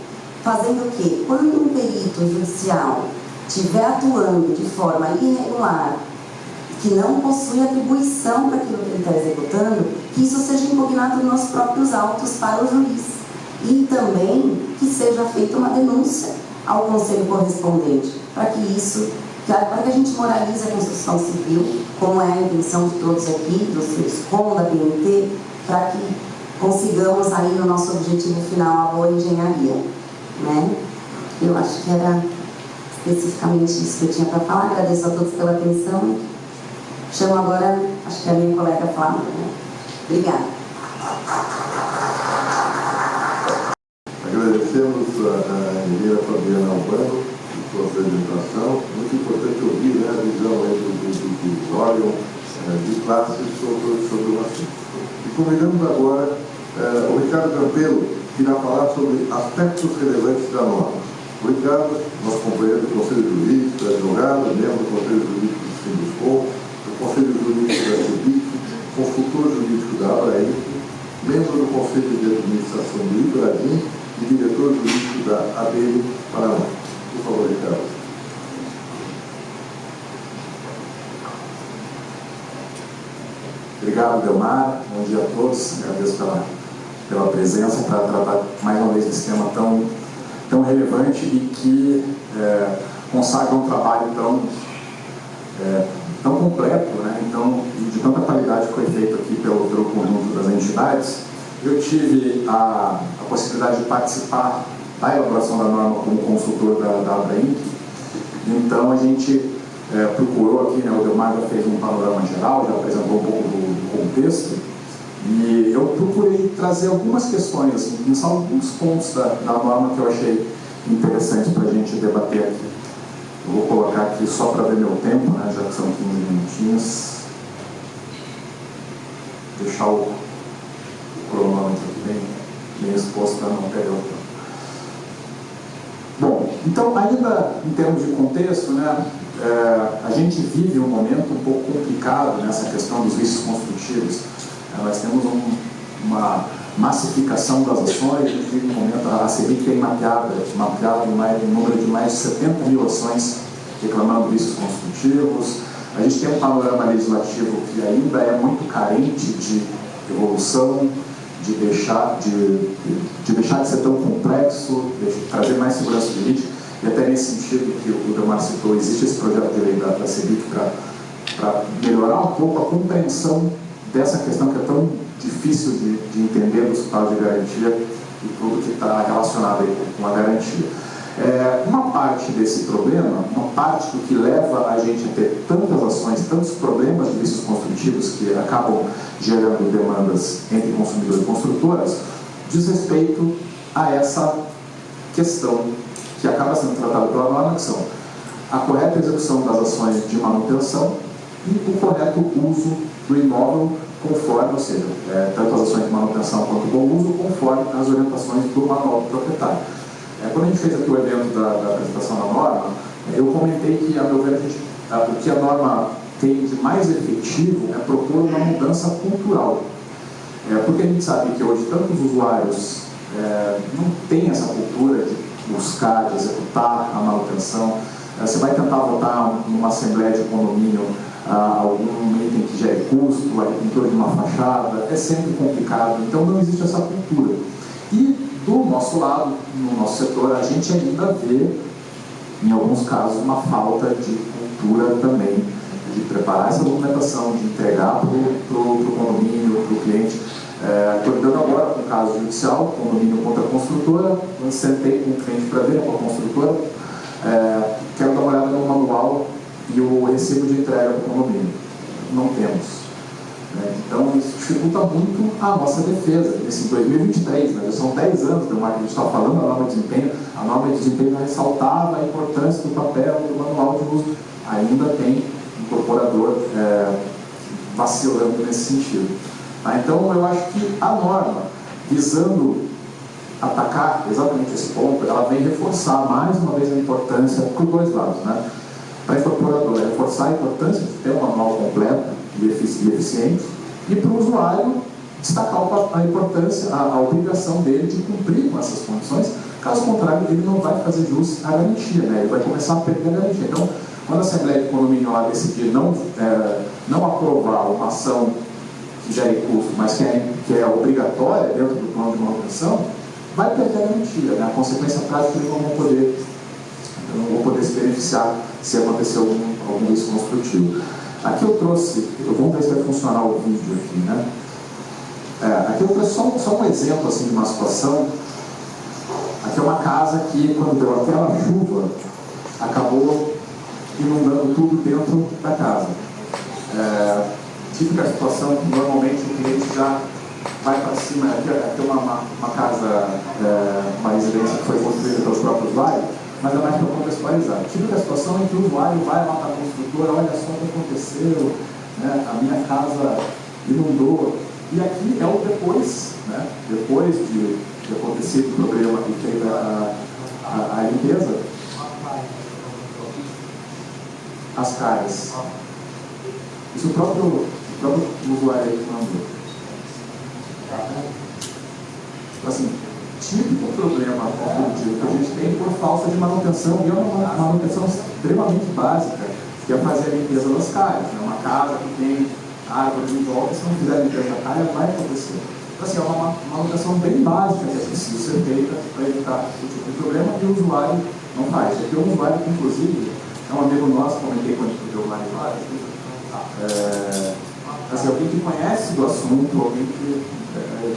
S5: fazendo o quê? Quando um perito judicial estiver atuando de forma irregular, que não possui atribuição para aquilo que ele está executando, que isso seja impugnado nos próprios autos para o juiz. E também que seja feita uma denúncia ao conselho correspondente, para que a gente moralize a construção civil, como é a intenção de todos aqui, do SESCOM, da BNT, para que consigamos aí no nosso objetivo final a boa engenharia, né? Eu acho que era especificamente isso que eu tinha para falar. Agradeço a todos pela atenção. Chamo agora, acho que é a minha colega Flávia, né? Obrigada.
S2: Agradecemos a engenheira Fabiana Albano por sua apresentação. Muito importante ouvir, né, a visão aí do órgão de classe sobre o assunto. E convidamos agora o Ricardo Campelo, que irá falar sobre aspectos relevantes da norma. O Ricardo, nosso companheiro do Conselho Jurídico, advogado, membro do Conselho Jurídico do SINDUSCOM, do Conselho Jurídico da CEBIC, consultor jurídico da ABRAINC, membro do Conselho de Administração do IBRADIM e diretor jurídico da ABM Paraná. Por favor, Ricardo.
S6: Obrigado, Delmar. Bom dia a todos. Agradeço pela pela presença, para tratar mais uma vez desse tema tão relevante e que consagra um trabalho tão completo, né, e de tanta qualidade que foi feito aqui pelo conjunto das entidades. Eu tive a possibilidade de participar da elaboração da norma como consultor da ABRAINC. Então a gente procurou aqui, né, o Delmar já fez um panorama geral, já apresentou um pouco do contexto, e eu procurei trazer algumas questões, assim, pensar alguns pontos da norma que eu achei interessante para a gente debater aqui. Eu vou colocar aqui só para ver meu tempo, né, já que são 15 minutinhos. Deixar o cronômetro aqui bem exposto para não perder o tempo. Bom, então, ainda em termos de contexto, né, a gente vive um momento um pouco complicado nessa questão dos vícios construtivos. Nós temos uma massificação das ações, a gente vive um momento, a CEBIC tem mapeado um número de mais de 70 mil ações reclamando vícios construtivos. A gente tem um panorama legislativo que ainda é muito carente de evolução, de deixar de ser tão complexo, de trazer mais segurança jurídica, e até nesse sentido que o Delmar citou, existe esse projeto de lei da CEBIC para melhorar um pouco a compreensão dessa questão que é tão difícil de entender dos prazos de garantia e tudo que está relacionado aí com a garantia. Uma parte desse problema, uma parte do que leva a gente a ter tantas ações, tantos problemas de vícios construtivos que acabam gerando demandas entre consumidores e construtoras, diz respeito a essa questão que acaba sendo tratada pela norma, que são a correta execução das ações de manutenção e o correto uso do imóvel conforme, ou seja, tanto as ações de manutenção quanto o bom uso, conforme as orientações do manual do proprietário. Quando a gente fez aqui o evento da apresentação da norma, eu comentei que, a meu ver, o que a norma tem de mais efetivo é propor uma mudança cultural. Porque a gente sabe que hoje tantos usuários não têm essa cultura de buscar, de executar a manutenção. Você vai tentar votar numa assembleia de condomínio algum item que gere custo, a pintura de uma fachada, é sempre complicado, então não existe essa cultura. E do nosso lado, no nosso setor, a gente ainda vê, em alguns casos, uma falta de cultura também, de preparar essa documentação, de entregar para o condomínio, para o cliente. Estou lidando agora com um caso judicial, condomínio contra a construtora, eu sentei com o cliente para ver, com a construtora, quero dar uma olhada no manual e o recibo de entrega para o condomínio. Não temos. Então, isso dificulta muito a nossa defesa. Nesse 2023, já são 10 anos que a gente está falando da norma de desempenho. A norma de desempenho ressaltava a importância do papel do manual de uso. Ainda tem incorporador vacilando nesse sentido. Então, eu acho que a norma, visando atacar exatamente esse ponto, ela vem reforçar mais uma vez a importância por dois lados, né? Para a incorporadora, reforçar a importância de ter um manual completo e eficiente, e para o usuário destacar a importância, a obrigação dele de cumprir com essas condições. Caso contrário, ele não vai fazer jus à garantia, né? Ele vai começar a perder a garantia. Então, quando a Assembleia de Condomínio lá decidir não aprovar uma ação que gere custo, mas que é obrigatória dentro do plano de manutenção, vai perder a garantia, né? A consequência prática, eles não vão poder se beneficiar se acontecer algum risco construtivo. Aqui eu trouxe, vamos ver se vai funcionar o vídeo aqui, né? Aqui eu trouxe só um exemplo assim, de uma situação. Aqui é uma casa que, quando deu aquela chuva, acabou inundando tudo dentro da casa. Típica situação que normalmente o cliente já vai para cima. Aqui é uma casa, uma residência que foi construída pelos próprios usuários, mas é mais para contextualizar. Típica situação em que o usuário vai lá para a construtora, olha só o que aconteceu, né? A minha casa inundou. E aqui é o depois, né? Depois de acontecer o problema e feita a limpeza, as caras. Isso o próprio usuário mandou. Assim, típico problema construtivo que a gente tem por falta de manutenção, e é uma manutenção extremamente básica, que é fazer a limpeza das calhas. Uma casa que tem árvores em volta, se não fizer a limpeza da calha, vai acontecer. assim, é uma manutenção bem básica que é preciso ser feita para evitar esse tipo de problema e o usuário não faz. Aqui um usuário que, inclusive, é um amigo nosso, comentei quando ele deu mais lá, assim, alguém que conhece do assunto, alguém que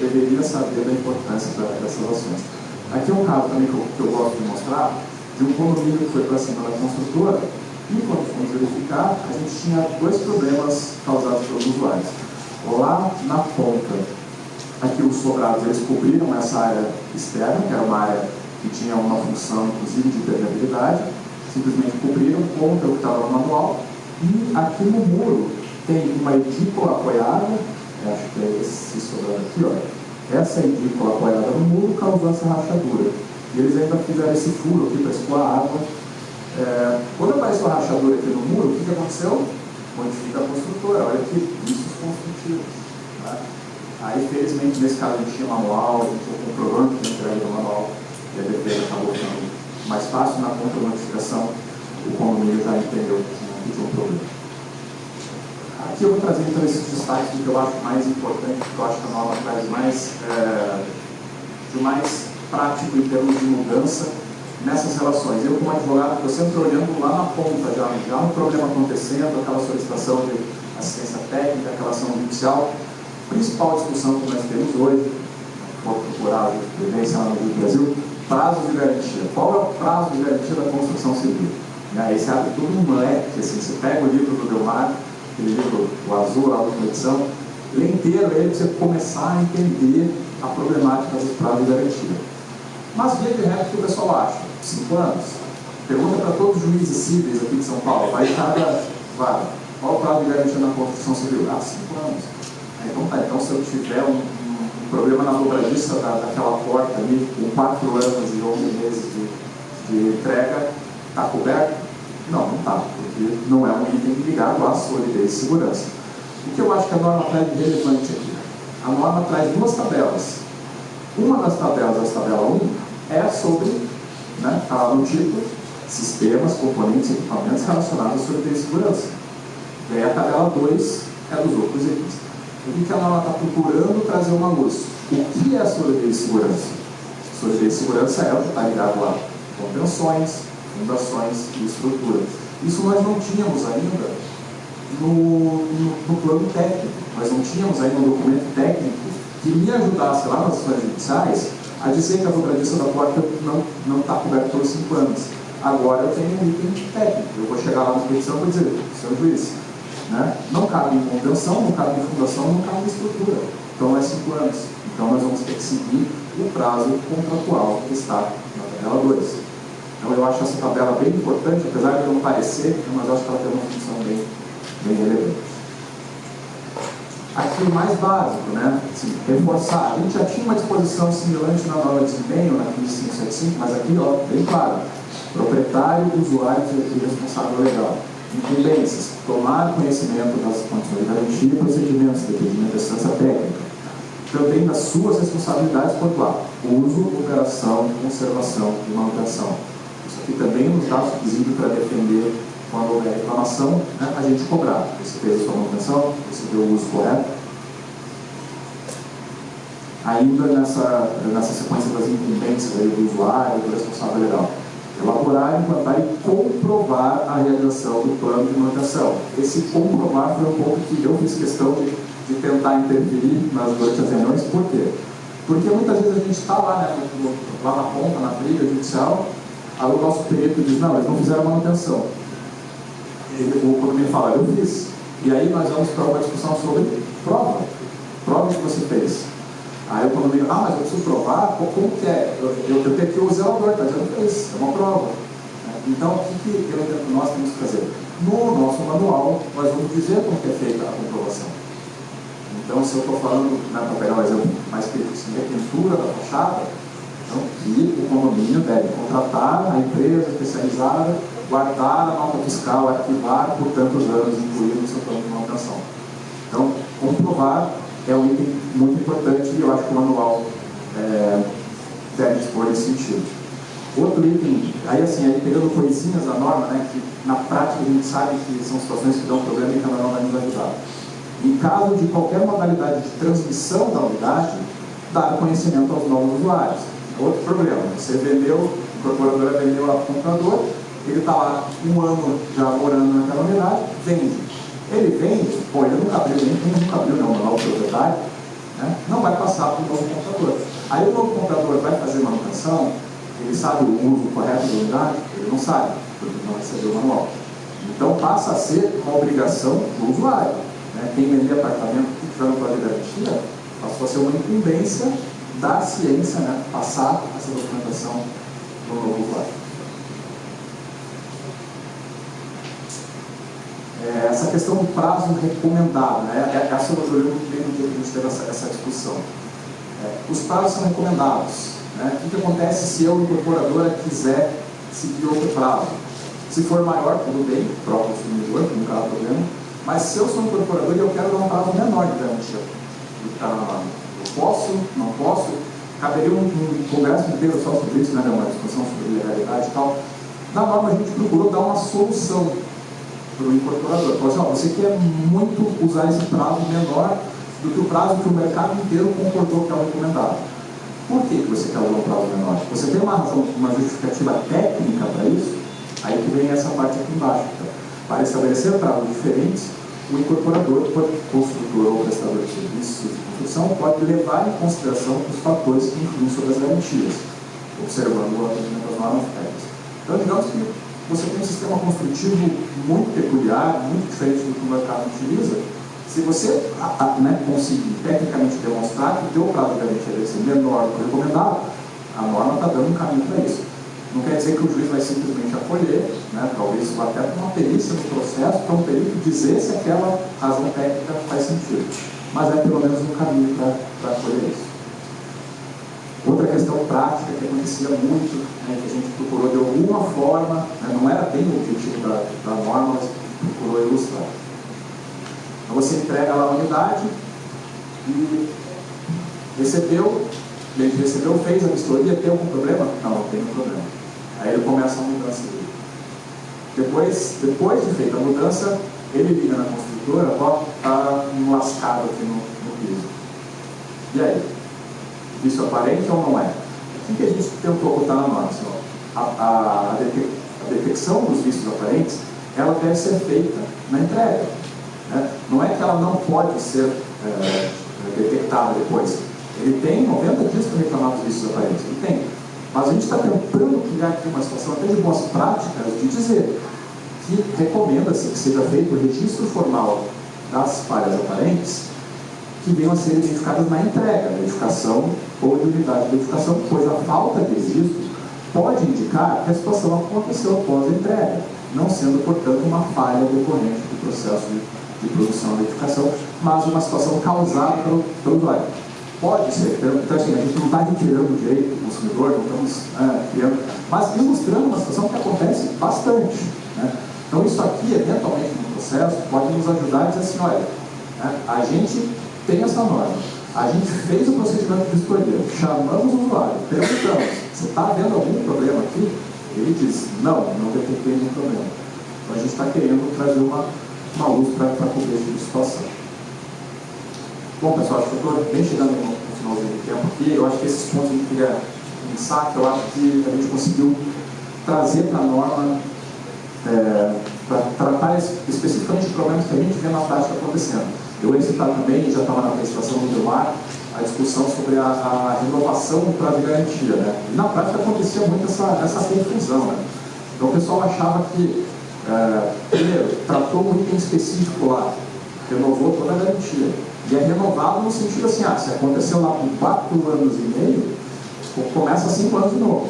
S6: deveria saber da importância dessas ações. Aqui é um caso também que eu gosto de mostrar, de um condomínio que foi para cima da construtora, e quando fomos verificar, a gente tinha dois problemas causados pelos usuários. Lá na ponta, aqui os sobrados, eles cobriram essa área externa, que era uma área que tinha uma função, inclusive, de permeabilidade, simplesmente cobriram contra o que estava no manual, e aqui no muro tem uma edícula apoiada, acho que é esse sobrado aqui, ó. Essa edícula apoiada no muro causou essa rachadura. E eles ainda fizeram esse furo aqui para escoar a água. Quando apareceu a rachadura aqui no muro, o que aconteceu? Modifica a construtora, olha que vícios construtivos. Né? Aí, felizmente, nesse caso a gente tinha manual, a gente tinha comprovando que entrega do manual, e a defesa acabou ficando mais fácil na contra-notificação, o condomínio já entendeu que tinha um problema. Aqui eu vou trazer então esses destaques que eu acho mais importante, que eu acho que a norma traz de mais prático em termos de mudança nessas relações. Eu, como advogado, estou sempre olhando lá na ponta, já um problema acontecendo, aquela solicitação de assistência técnica, aquela ação judicial. Principal discussão que nós temos hoje, vou procurar a jurisprudência lá no Brasil, prazo de garantia. Qual é o prazo de garantia da construção civil? Aí você abre tudo um leque, assim, você pega o livro do Delmar, aquele livro, o azul, a última edição, lê inteiro ele para você começar a entender a problemática dos prazos de garantia. Mas, via de regra, o que o pessoal acha? 5 anos. Pergunta para todos os juízes cíveis aqui de São Paulo, vai cada vaga. Qual o prazo de garantia na construção civil? 5 anos. Então, tá, então se eu tiver um problema na dobradiça daquela porta ali, com 4 anos e 11 meses de entrega, está coberto? Não, não está, porque não é um item ligado à solidez e segurança. O que eu acho que a norma traz de relevante aqui? A norma traz 2 tabelas. Uma das tabelas, a tabela 1, é sobre, está lá no título, sistemas, componentes e equipamentos relacionados à solidez e segurança. E aí a tabela 2 é dos outros itens. O que a norma está procurando trazer uma luz? O que é a solidez e segurança? Solidez e segurança é o que está ligado a contenções, fundações e estruturas. Isso nós não tínhamos ainda no plano técnico. Nós não tínhamos ainda um documento técnico que me ajudasse lá nas ações judiciais a dizer que a dobradiça da porta não está coberta pelos 5 anos. Agora eu tenho um item técnico. Eu vou chegar lá na petição e vou dizer, senhor juiz, não cabe em contenção, não cabe em fundação, não cabe em estrutura. Então é 5 anos. Então nós vamos ter que seguir o prazo contratual que está na tabela 2. Então eu acho essa tabela bem importante, apesar de não parecer, mas eu acho que ela tem uma função bem relevante. Aqui o mais básico, assim, reforçar. A gente já tinha uma disposição semelhante na norma de desempenho, na 15575, mas aqui, bem claro. Proprietário, usuário e responsável legal. Incumbências. Tomar conhecimento das condições de garantia, procedimentos de dependimento de assistência técnica. Também das suas responsabilidades quanto a uso, operação, conservação e manutenção. Isso aqui também nos dá subsídio para defender quando houver reclamação, a gente cobrar. Você fez a sua manutenção, você deu o uso correto. Ainda nessa sequência das incumbências aí do usuário, do responsável legal. Elaborar, implantar e comprovar a realização do plano de manutenção. Esse comprovar foi um ponto que eu fiz questão de tentar interferir durante as reuniões. Por quê? Porque muitas vezes a gente está lá, lá na ponta, na briga judicial, aí o nosso perito diz, não, eles não fizeram a manutenção. O condomínio fala, eu fiz. E aí nós vamos para uma discussão sobre prova. Prova que você fez. Aí o condomínio, mas eu preciso provar? Como que é? Eu tenho que o zelador, está dizendo que é isso, é uma prova. Então, o que nós temos que fazer? No nosso manual, nós vamos dizer como que é feita a comprovação. Então, se eu estou falando, para pegar um exemplo mais específico, a pintura da fachada, então, que o condomínio deve contratar a empresa especializada, guardar a nota fiscal, arquivar por tantos anos, incluído no seu plano de manutenção. Então, comprovar é um item muito importante e eu acho que o manual deve dispor nesse sentido. Outro item, aí pegando coisinhas da norma, que na prática a gente sabe que são situações que dão problema e que a norma vai nos ajudar. Em caso de qualquer modalidade de transmissão da unidade, dar conhecimento aos novos usuários. Outro problema, você vendeu, a incorporadora vendeu lá para o comprador, ele está lá 1 ano já morando naquela unidade, vende. Ele vende, pô, ele nunca abriu, nunca abriu não, lá o proprietário, né? Não vai passar para o novo comprador. Aí o novo comprador vai fazer manutenção, ele sabe o uso correto da unidade? Ele não sabe, porque não recebeu o manual. Então passa a ser uma obrigação do usuário, né? Quem vender apartamento que tiver no plano de garantia, passou a ser uma incumbência da ciência, né? Passar essa documentação para o novo usuário. Essa questão do prazo recomendado, né? Essa eu olhei muito bem no dia que a gente teve essa discussão. Os prazos são recomendados, né? O que acontece se eu, incorporadora, quiser seguir outro prazo? Se for maior, tudo bem, próprio consumidor, não há problema. Mas se eu sou incorporador e eu quero dar um prazo menor de garantia do que está na norma, eu posso, não posso? Caberia um congresso inteiro só sobre isso, né? Uma discussão sobre legalidade e tal. Na norma, a gente procurou dar uma solução para o incorporador. Falou assim, ó, você quer muito usar esse prazo menor do que o prazo que o mercado inteiro concordou que é o recomendado. Por que você quer usar um prazo menor? Você tem uma razão, uma justificativa técnica para isso? Aí que vem essa parte aqui embaixo. Então, para estabelecer prazos diferentes, o incorporador, construtor ou prestador de serviços de construção, pode levar em consideração os fatores que influem sobre as garantias, observando o atendimento das normas técnicas. Então, digamos que você tem um sistema construtivo muito peculiar, muito diferente do que o mercado utiliza. Se você conseguir tecnicamente demonstrar que o teu prazo de garantia deve ser menor do que o recomendado, a norma está dando um caminho para isso. Não quer dizer que o juiz vai simplesmente acolher, né? Talvez vá até para uma perícia no processo, para um perito dizer se aquela razão técnica faz sentido. Mas é pelo menos um caminho para acolher isso. Outra questão prática que acontecia muito, né, que a gente procurou de alguma forma, né, não era bem o objetivo da norma, mas procurou ilustrar. Então você entrega lá a unidade e recebeu, o cliente recebeu, fez a vistoria, tem algum problema? Não tem nenhum problema. Aí ele começa a mudança dele. Depois de feita a mudança, ele liga na construtora, ó, está lascado aqui no piso. E aí? Isso é aparente ou não é? O que a gente tentou botar na norma? A detecção dos vícios aparentes, ela deve ser feita na entrega. Né? Não é que ela não pode ser detectada depois. Ele tem 90 dias para reclamar dos vícios aparentes. Ele tem. Mas a gente está tentando criar aqui uma situação até de boas práticas de dizer que recomenda-se que seja feito o registro formal das falhas aparentes que venham a ser identificadas na entrega da edificação ou de unidade de edificação, pois a falta de registro pode indicar que a situação aconteceu após a entrega, não sendo, portanto, uma falha decorrente do processo de produção da edificação, mas uma situação causada pelo usuário. Pode ser, então assim, a gente não está retirando o direito do consumidor, não estamos criando, mas ilustrando uma situação que acontece bastante. Né? Então isso aqui, eventualmente, no processo, pode nos ajudar a dizer assim, olha, a gente tem essa norma, a gente fez o procedimento de vistoria, chamamos o usuário, perguntamos, você está vendo algum problema aqui? Ele diz, não detectei nenhum problema. Então a gente está querendo trazer uma luz para cobrir essa situação. Bom, pessoal, acho que eu estou bem chegando no finalzinho do tempo aqui. Eu acho que esses pontos a gente queria pensar, que eu acho que a gente conseguiu trazer para a norma, para tratar especificamente problemas que a gente vê na prática acontecendo. Eu ia citar também, já estava na apresentação do Delmar, a discussão sobre a renovação do prazo de garantia. Né? E na prática acontecia muito essa confusão. Né? Então o pessoal achava que, primeiro, tratou um item específico lá, renovou toda a garantia. E é renovado no sentido assim, se aconteceu lá por 4 anos e meio, começa 5 anos de novo.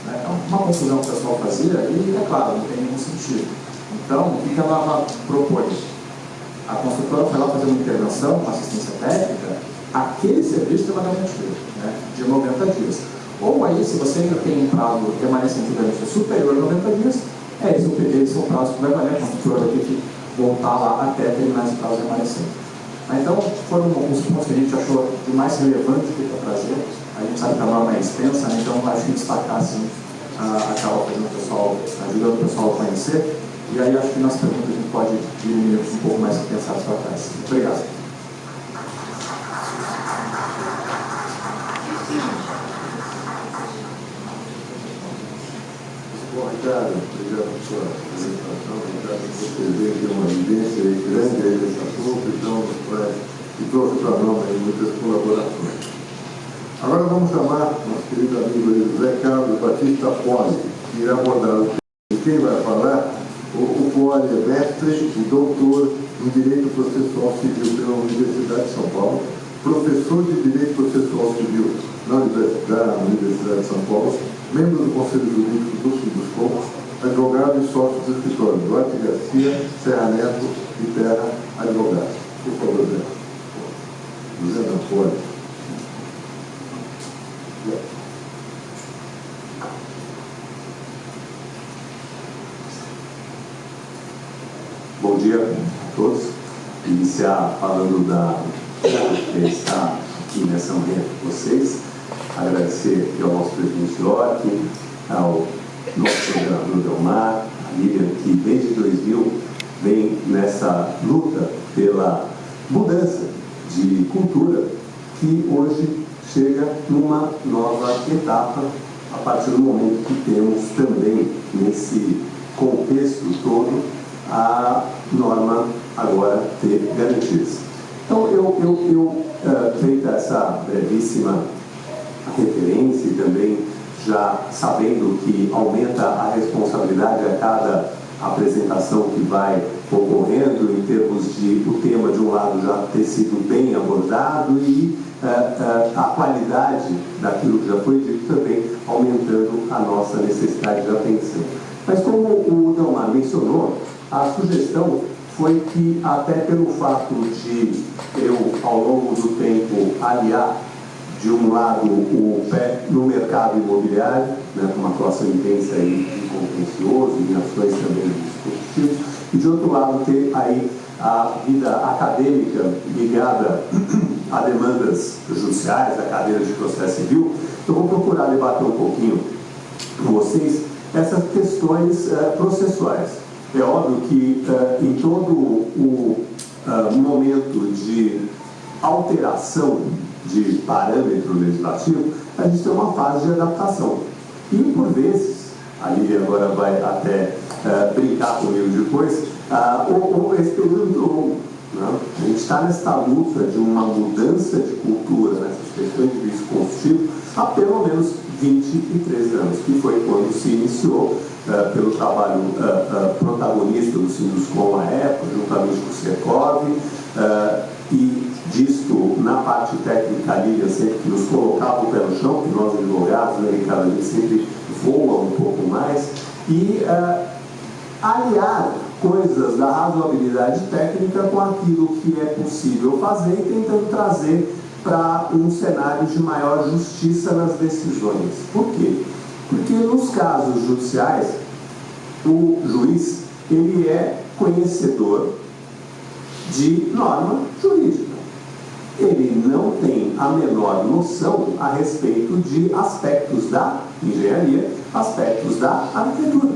S6: É uma confusão que o pessoal fazia e, é claro, não tem nenhum sentido. Então, o que ela propôs? A construtora foi lá fazer uma intervenção, uma assistência técnica, aquele serviço tem uma garantia, né, de 90 dias. Ou aí, se você ainda tem um prazo remanescente de garantia superior a 90 dias, esse é o prazo que vai valer, a construtora vai ter que voltar lá até terminar esse prazo remanescente. Então, foram alguns pontos que a gente achou de mais relevante que para trazer. A gente sabe que a norma é extensa, né? Então acho que destacar assim, acaba fazendo o pessoal, ajudando o pessoal a conhecer. E aí acho que nas perguntas a gente pode ir um pouco mais pensados para trás. Obrigado.
S2: Bom, Ricardo, obrigado pela sua apresentação. Ricardo, você vê que é uma evidência grande aí desse assunto, então, e trouxe para nós aí muitas colaborações. Agora vamos chamar nosso querido amigo José Carlos Batista Poli, que irá abordar o tema. E quem vai falar? O Poli é mestre e doutor em Direito Processual Civil pela Universidade de São Paulo, professor de Direito Processual Civil na Universidade de São Paulo, membro do Conselho Jurídico do Sinduscom, advogado e sócio do escritório Duarte Garcia, Serra Neto e Terra Advogados. Por favor, Zé. José Poli.
S7: Bom dia a todos. Iniciar falando da estar aqui nessa manhã com vocês. Agradecer aqui ao nosso presidente Locke, ao nosso governador Delmar, a Lívia, que desde 2000 vem nessa luta pela mudança de cultura que hoje chega numa nova etapa a partir do momento que temos também nesse contexto todo a norma agora ter garantias. Então, feita essa brevíssima referência e também já sabendo que aumenta a responsabilidade a cada apresentação que vai ocorrendo em termos de o tema de um lado já ter sido bem abordado e a qualidade daquilo que já foi dito também aumentando a nossa necessidade de atenção. Mas como o Delmar mencionou, a sugestão foi que até pelo fato de eu ao longo do tempo aliar de um lado o pé no mercado imobiliário, né, com uma atuação intensa em contencioso, em ações também dispositivos, e de outro lado ter aí a vida acadêmica ligada a demandas judiciais, a cadeira de processo civil, eu vou procurar debater um pouquinho com vocês essas questões processuais. É óbvio que em todo o momento de alteração de parâmetro legislativo, a gente tem uma fase de adaptação. E, por vezes, a Lívia agora vai até brincar comigo depois, esse período longo. Né? A gente está nessa luta de uma mudança de cultura nessas questões de vício constitutivo há pelo menos 23 anos, que foi quando se iniciou pelo trabalho protagonista do Sinduscom à época, juntamente com o Secov, e disto, na parte técnica, a Lívia sempre que nos colocava o pé no chão, que nós advogados, né, Ricardo, a gente sempre voa um pouco mais, e aliar coisas da razoabilidade técnica com aquilo que é possível fazer e tentando trazer para um cenário de maior justiça nas decisões. Por quê? Porque nos casos judiciais, o juiz ele é conhecedor de norma jurídica. Ele não tem a menor noção a respeito de aspectos da engenharia, aspectos da arquitetura.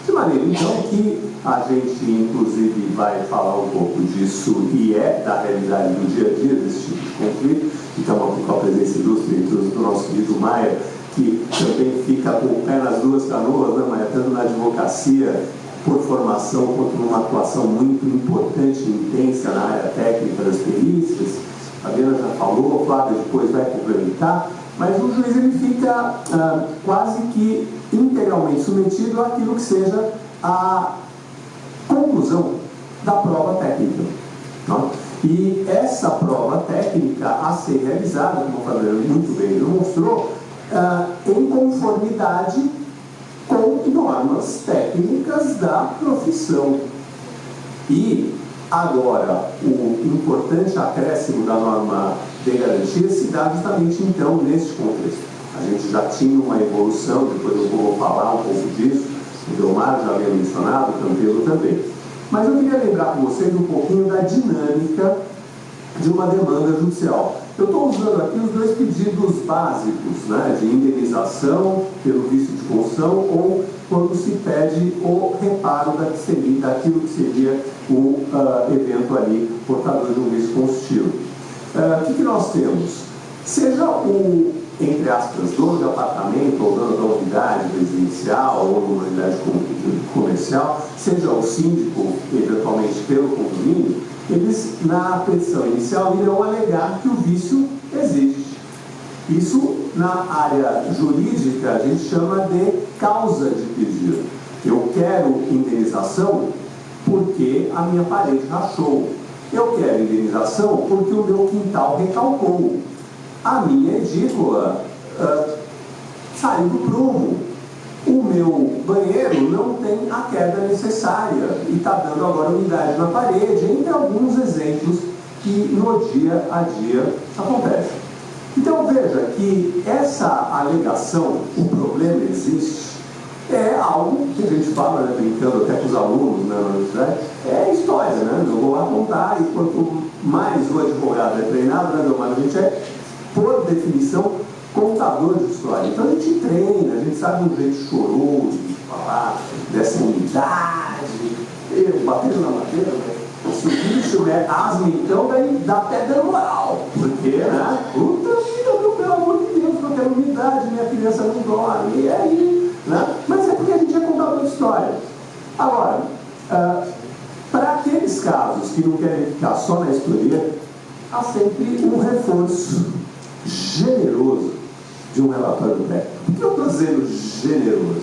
S7: De maneira, então, que a gente, inclusive, vai falar um pouco disso e é da realidade do dia a dia desse tipo de conflito. Então, aqui com a presença ilustre do nosso querido Maia, que também fica com o pé nas duas canoas, né, Maia? Tanto na advocacia, por formação, quanto numa atuação muito importante e intensa na área técnica das perícias. A Diana já falou, o Flávio depois vai complementar, mas o juiz ele fica quase que integralmente submetido àquilo que seja a conclusão da prova técnica. Não? E essa prova técnica a ser realizada, como o Fabiano muito bem demonstrou, em conformidade com normas técnicas da profissão. E agora, o importante acréscimo da norma de garantia se dá justamente então neste contexto. A gente já tinha uma evolução, depois eu vou falar um pouco disso, o Delmar já havia mencionado, o Campelo também. Mas eu queria lembrar com vocês um pouquinho da dinâmica de uma demanda judicial. Eu estou usando aqui os dois pedidos básicos, né, de indenização pelo vício de construção ou quando se pede o reparo daquilo que seria o evento ali portador de um vício constitutivo. O que nós temos? Seja entre aspas, dono de apartamento ou dono da unidade residencial ou uma unidade comercial, seja o síndico, eventualmente pelo condomínio, eles, na petição inicial, irão alegar que o vício existe. Isso, na área jurídica, a gente chama de causa de pedido. Eu quero indenização porque a minha parede rachou. Eu quero indenização porque o meu quintal recalcou. A minha edícula saiu do prumo. O meu banheiro não tem a queda necessária e está dando agora umidade na parede, entre alguns exemplos que no dia a dia acontecem. Então veja que essa alegação, o problema existe, é algo que a gente fala, né, brincando até com os alunos na universidade, é história, né? Eu vou lá contar e quanto mais o advogado é treinado, né, mas a gente é, por definição, contador de história. Então a gente treina, a gente sabe um jeito choroso de falar dessa unidade, batendo na madeira, né? Se o bicho é asma, então daí dá pedra moral, porque, né? Puta vida, meu, pelo amor de Deus, eu quero umidade, minha criança não dorme, e aí, né? Mas é porque a gente é contador de história. Agora, para aqueles casos que não querem ficar só na história, há sempre um reforço generoso de um relatório técnico. Por que eu estou dizendo generoso?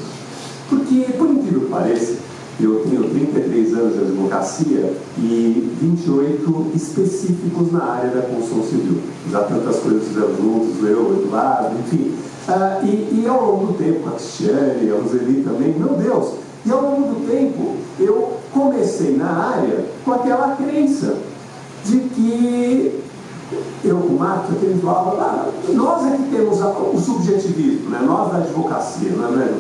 S7: Porque, por incrível que pareça, eu tenho 33 anos de advocacia e 28 específicos na área da construção civil. Já tantas coisas fizemos juntos, eu, o Eduardo, enfim. E ao longo do tempo, a Cristiane, a Roseli também, meu Deus, e ao longo do tempo eu comecei na área com aquela crença de que eu, com o Marcos, aquele falavam, nós é que temos o subjetivismo, né? Nós da advocacia, não é?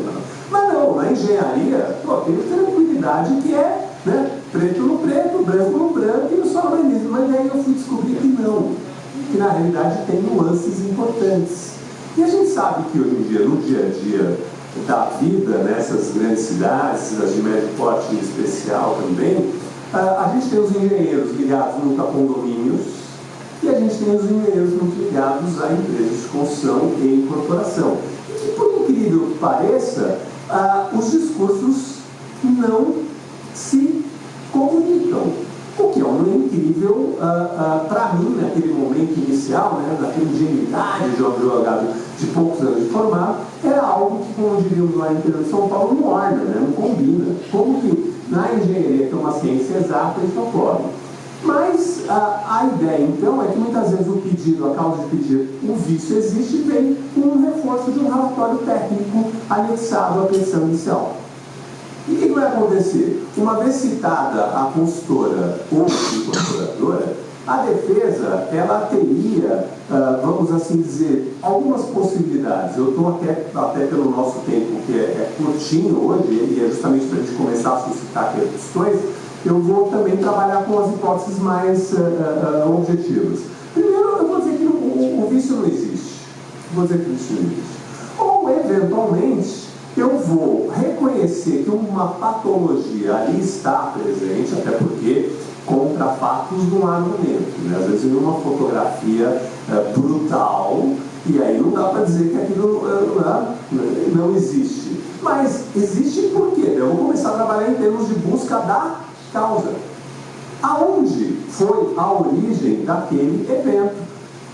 S7: Mas não, na engenharia, tem tranquilidade que é, né, preto no preto, branco no branco e no solanismo. Mas aí eu fui descobrir que não, que na realidade tem nuances importantes. E a gente sabe que hoje em dia, no dia a dia da vida, nessas grandes cidades, as de médio porte em especial também, a gente tem os engenheiros ligados muito a condomínios e a gente tem os engenheiros muito ligados a empresas de construção e incorporação. E que, por incrível que pareça, os discursos não se comunicam. O que é uma incrível, para mim, naquele momento inicial, né, naquela ingenuidade de um advogado de poucos anos de formado, era algo que, como diríamos lá no interior de São Paulo, não orna, né, não combina. Como que na engenharia, que é uma ciência exata, isso ocorre. Mas a ideia, então, é que muitas vezes o pedido, a causa de pedir, o vício existe, vem com um reforço de um relatório técnico anexado à petição inicial. E o que vai acontecer? Uma vez citada a consultora ou a incorporadora, a defesa, ela teria, vamos assim dizer, algumas possibilidades. Eu estou até pelo nosso tempo, que é curtinho hoje, e é justamente para a gente começar a suscitar questões, eu vou também trabalhar com as hipóteses mais objetivas. Primeiro, eu vou dizer que o vício não existe. Vou dizer que o vício não existe. Ou, eventualmente, eu vou reconhecer que uma patologia ali está presente, até porque contra fatos não há argumento. Né? Às vezes eu vi uma fotografia brutal e aí não dá para dizer que aquilo não existe. Mas existe por quê? Eu vou começar a trabalhar em termos de busca da causa. Aonde foi a origem daquele evento?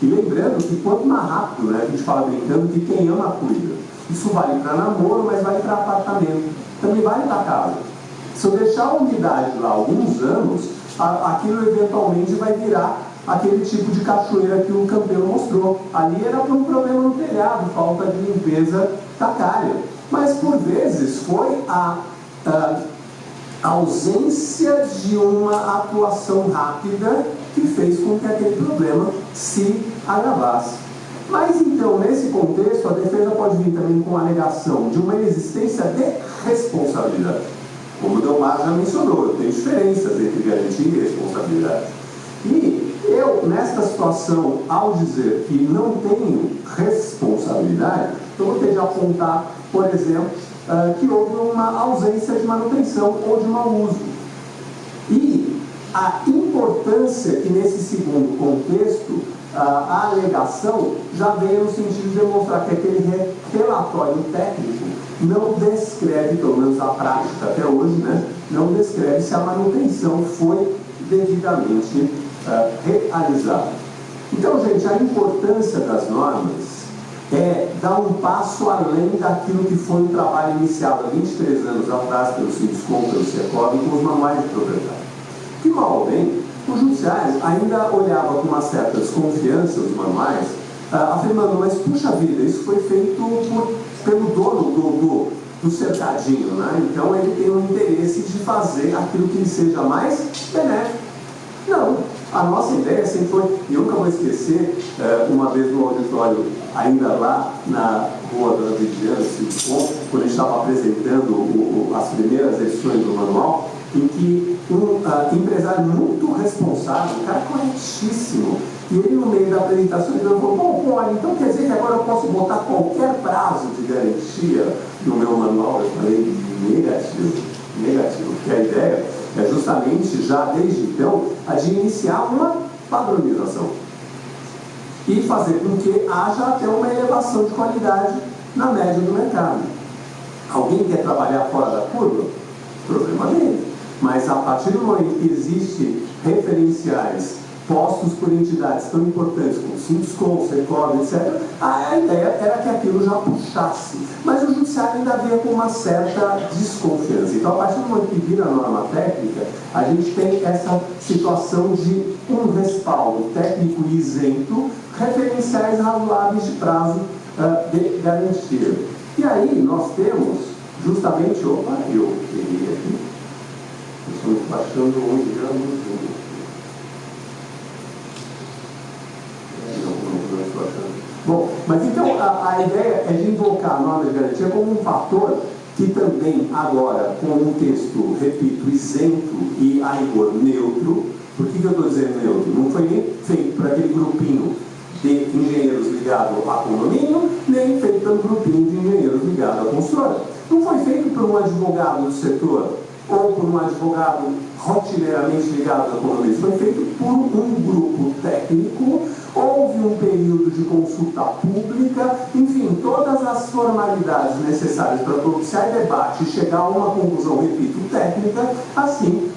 S7: E lembrando que quanto mais rápido, né, a gente fala brincando que quem ama cuida. Isso vale para namoro, mas vale para apartamento. Também vale para casa. Se eu deixar a umidade lá alguns anos, aquilo eventualmente vai virar aquele tipo de cachoeira que o campeão mostrou. Ali era por um problema no telhado, falta de limpeza tacária. Mas por vezes foi a ausência de uma atuação rápida que fez com que aquele problema se agravasse. Mas então, nesse contexto, a defesa pode vir também com a alegação de uma existência de responsabilidade. Como o Delmar já mencionou, eu tenho diferenças entre garantia e responsabilidade. E eu, nesta situação, ao dizer que não tenho responsabilidade, eu vou ter de apontar, por exemplo, que houve uma ausência de manutenção ou de mau uso. E a importância que nesse segundo contexto a alegação já veio no sentido de demonstrar que aquele relatório técnico não descreve, pelo menos a prática até hoje, né, não descreve se a manutenção foi devidamente realizada. Então, gente, a importância das normas é dar um passo além daquilo que foi um trabalho iniciado há 23 anos atrás pelo Sinduscom, pelo Secov, com os manuais de propriedade. Que, mal ou bem, o judiciário ainda olhava com uma certa desconfiança os manuais, afirmando, mas puxa vida, isso foi feito pelo dono do cercadinho, né? Então ele tem o interesse de fazer aquilo que lhe seja mais benéfico. Não, a nossa ideia sempre foi, e eu nunca vou esquecer, uma vez no auditório, ainda lá na rua da Vigiana, quando a gente estava apresentando as primeiras edições do manual, em que um empresário muito responsável, um cara corretíssimo, e ele no meio da apresentação ele falou, bom, olha, então quer dizer que agora eu posso botar qualquer prazo de garantia no meu manual? Eu falei, negativo, porque a ideia é justamente já desde então a de iniciar uma padronização e fazer com que haja até uma elevação de qualidade na média do mercado. Alguém quer trabalhar fora da curva? Problema dele. Mas a partir do momento que existem referenciais postos por entidades tão importantes como Sinduscom, Secov, etc., a ideia era que aquilo já puxasse. Mas o judiciário ainda via com uma certa desconfiança. Então, a partir do momento que vira a norma técnica, a gente tem essa situação de um respaldo técnico isento, referenciais razoáveis de prazo de garantia. E aí nós temos justamente, eu peguei aqui, eu estou baixando onde já não. Bom, mas então a ideia é de invocar a norma de garantia como um fator que também agora, com um texto, repito, isento e a rigor neutro. Por que eu estou dizendo neutro? Não foi nem feito para aquele grupinho de engenheiros ligado a condomínio, nem feito pelo grupinho de engenheiros ligado à consultora. Não foi feito por um advogado do setor ou por um advogado rotineiramente ligado a condomínio. Foi feito por um grupo técnico. Houve um período de consulta pública, enfim, todas as formalidades necessárias para propiciar debate e chegar a uma conclusão, repito, técnica, assim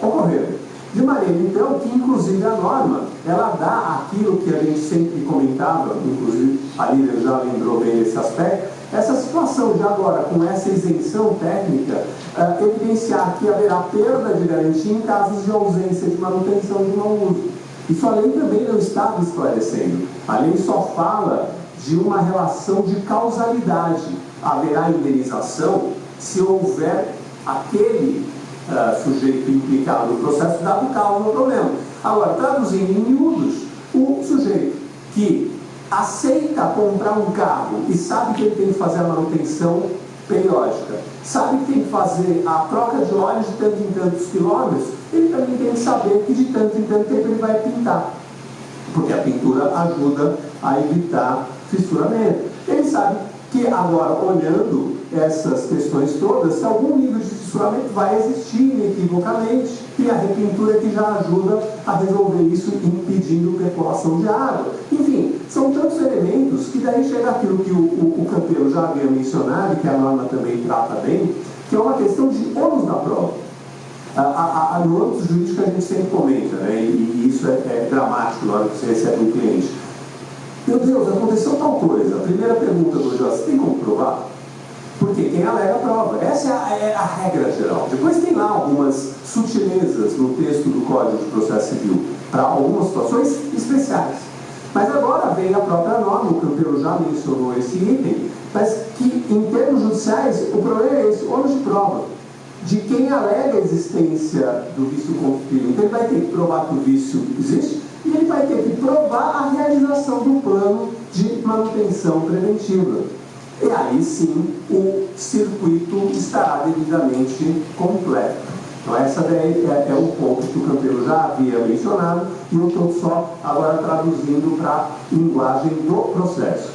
S7: ocorreram. De maneira, então, que inclusive a norma, ela dá aquilo que a gente sempre comentava, inclusive a Lívia já lembrou bem desse aspecto, essa situação de agora, com essa isenção técnica, evidenciar que haverá perda de garantia em casos de ausência de manutenção de mau uso. Isso a lei também não estava esclarecendo. A lei só fala de uma relação de causalidade. Haverá indenização se houver aquele sujeito implicado no processo dado causa no problema. Agora, traduzindo em miúdos, o sujeito que aceita comprar um carro e sabe que ele tem que fazer a manutenção periódica, sabe que tem que fazer a troca de óleo de tanto em tantos quilômetros, ele também tem que saber que de tanto em tanto tempo ele vai pintar, porque a pintura ajuda a evitar fissuramento. Ele sabe que agora, olhando essas questões todas, que algum nível de fissuramento vai existir inequivocamente, e a repintura que já ajuda a resolver isso, impedindo percolação de água. Enfim, são tantos elementos que daí chega aquilo que o Campelo já havia mencionado, e que a norma também trata bem, que é uma questão de ônus da prova. No âmbito jurídico a gente sempre comenta, né, e isso é dramático na hora que você recebe um cliente. Meu Deus, aconteceu tal coisa. A primeira pergunta do juiz, você tem como provar? Porque quem alega prova. Essa é a regra geral. Depois tem lá algumas sutilezas no texto do Código de Processo Civil para algumas situações especiais. Mas agora vem a própria norma, o Campelo já mencionou esse item, mas que em termos judiciais o problema é esse, ônus de prova, de quem alega a existência do vício constitutivo. Então ele vai ter que provar que o vício existe e ele vai ter que provar a realização do plano de manutenção preventiva. E aí sim o circuito estará devidamente completo. Então essa daí é o ponto que o Campelo já havia mencionado e eu estou só agora traduzindo para a linguagem do processo.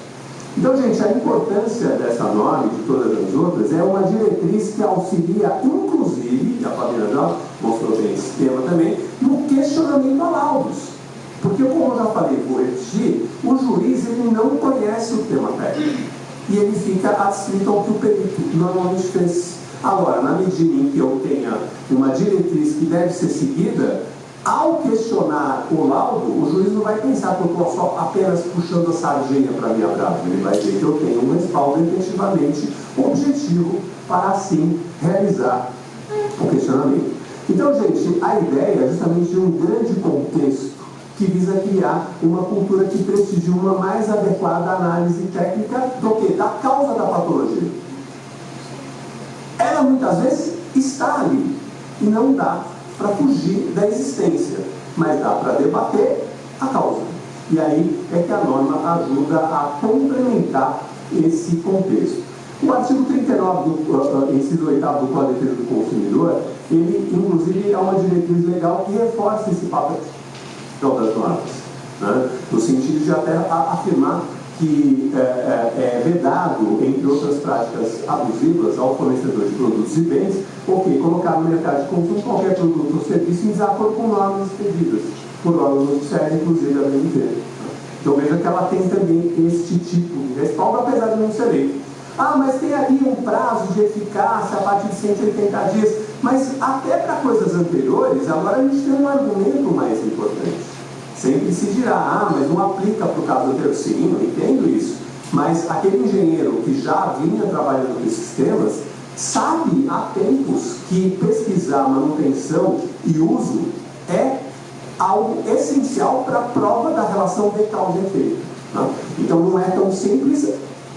S7: Então, gente, a importância dessa norma e de todas as outras é uma diretriz que auxilia, inclusive, e a Fabiana já mostrou bem esse tema também, no questionamento a laudos. Porque, como eu já falei, vou repetir, o juiz ele não conhece o tema técnico e ele fica adscrito ao que o perito normalmente fez. Agora, na medida em que eu tenha uma diretriz que deve ser seguida, ao questionar o laudo, o juiz não vai pensar que eu estou só apenas puxando a sardinha para a minha brasa. Ele vai ver que eu tenho um respaldo efetivamente objetivo para, assim, realizar o questionamento. Então, gente, a ideia é justamente de um grande contexto que visa criar uma cultura que prestigie uma mais adequada análise técnica do que? Da causa da patologia. Ela, muitas vezes, está ali e não dá para fugir da existência, mas dá para debater a causa. E aí é que a norma ajuda a complementar esse contexto. O artigo 39 do inciso 8º do Código de Defesa do Consumidor, ele, inclusive, é uma diretriz legal que reforça esse papel das normas, né? No sentido de até afirmar que é vedado, entre outras práticas abusivas, ao fornecedor de produtos e bens, colocar no mercado de consumo qualquer produto ou serviço em desacordo com normas expedidas por órgãos oficiais, inclusive a BNT. Então veja que ela tem também este tipo de respaldo, apesar de não ser lei. Ah, mas tem ali um prazo de eficácia a partir de 180 dias. Mas até para coisas anteriores, agora a gente tem um argumento mais importante. Sempre se dirá, mas não aplica para o caso anterior. Sim, eu entendo isso. Mas aquele engenheiro que já vinha trabalhando com esses temas, sabe há tempos que pesquisar manutenção e uso é algo essencial para a prova da relação de causa e efeito. Né? Então não é tão simples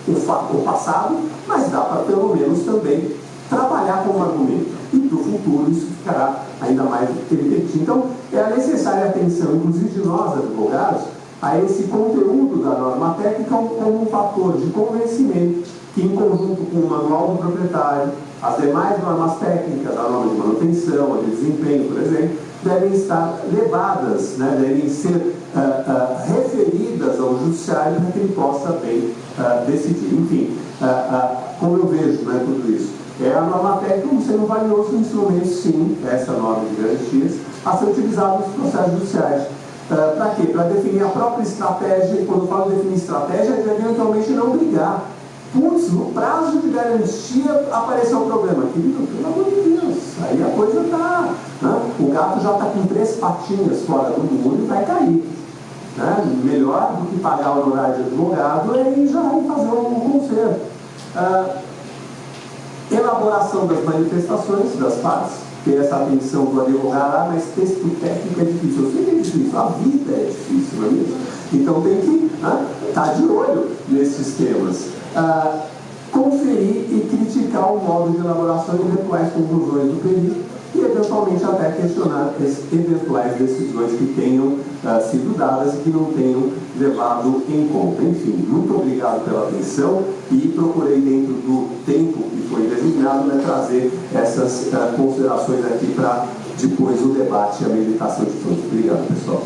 S7: o passado, mas dá para pelo menos também trabalhar como argumento. E para o futuro isso ficará ainda mais evidente. Então é necessária atenção, inclusive de nós advogados, a esse conteúdo da norma técnica como um fator de convencimento que, em conjunto com o manual do proprietário, as demais normas técnicas, a norma de manutenção, a de desempenho, por exemplo, devem estar levadas, né, devem ser referidas ao judiciário para que ele possa bem decidir. Enfim, como eu vejo, né, tudo isso, é a norma técnica como sendo um valioso instrumento, sim, essa norma de garantias, a ser utilizado nos processos judiciais. Para quê? Para definir a própria estratégia, e quando eu falo definir estratégia, é eventualmente não brigar. Putz, no prazo de garantia apareceu um problema. Querido, pelo amor de Deus, aí a coisa está... Né? O gato já está com 3 patinhas fora do muro e vai cair. Né? Melhor do que pagar o honorário de advogado é ir já fazer um conserto. Elaboração das manifestações das partes, ter essa atenção do advogado, mas texto técnico é difícil. Eu sei que é difícil, a vida é difícil, não é mesmo? Então tem que estar de olho nesses temas. Conferir e criticar o modo de elaboração e eventuais conclusões do perito e eventualmente até questionar as eventuais decisões que tenham sido dadas e que não tenham levado em conta. Enfim, muito obrigado pela atenção e procurei, dentro do tempo que foi designado, né, trazer essas considerações aqui para depois o debate e a meditação de todos. Obrigado, pessoal.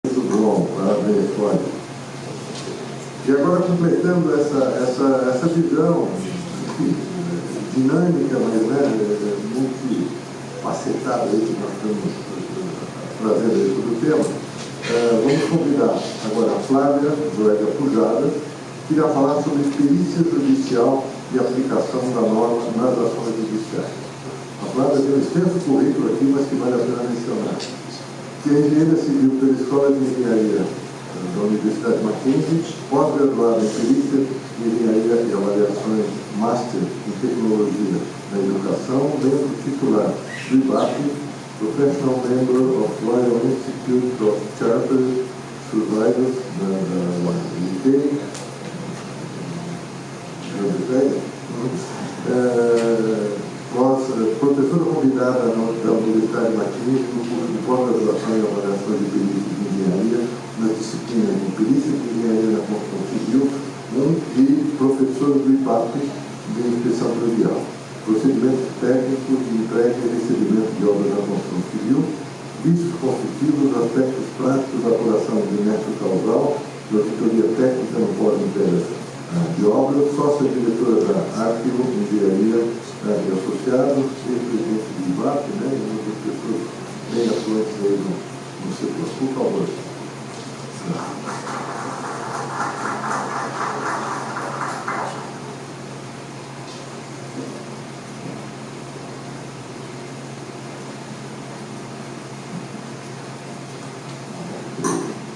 S2: Muito bom, parabéns, Cláudio. E agora, completando essa visão dinâmica, mas multifacetada que nós estamos trazendo aí sobre o tema, vamos convidar agora a Flávia Zoega Pujada, que irá falar sobre perícia judicial e aplicação da norma nas ações judiciais. A Flávia tem um extenso currículo aqui, mas que vale a pena mencionar. Que é engenheira civil pela Escola de Engenharia da Universidade Mackenzie, pós-graduada em perícia, engenharia e avaliações, Master em Tecnologia da Educação, membro titular do IBAP, Professional Member of Royal Institute of Chartered Survivors da UK, professora convidada da Universidade Mackenzie no curso de pós-graduação e avaliação de perícia de engenharia nas disciplinas de perícia de engenharia na construção civil e professora do IBAP de inspeção predial. Procedimentos técnicos de entrega e recebimento de obras da construção civil, vícios constitutivos, aspectos práticos da apuração de nexo causal, de auditoria técnica no Fórum de Obras, sócia-diretora da Arqueo, Engenharia e Associados, e presidente do IVAP, né, e outras pessoas bem atuantes aí no setor. Por favor.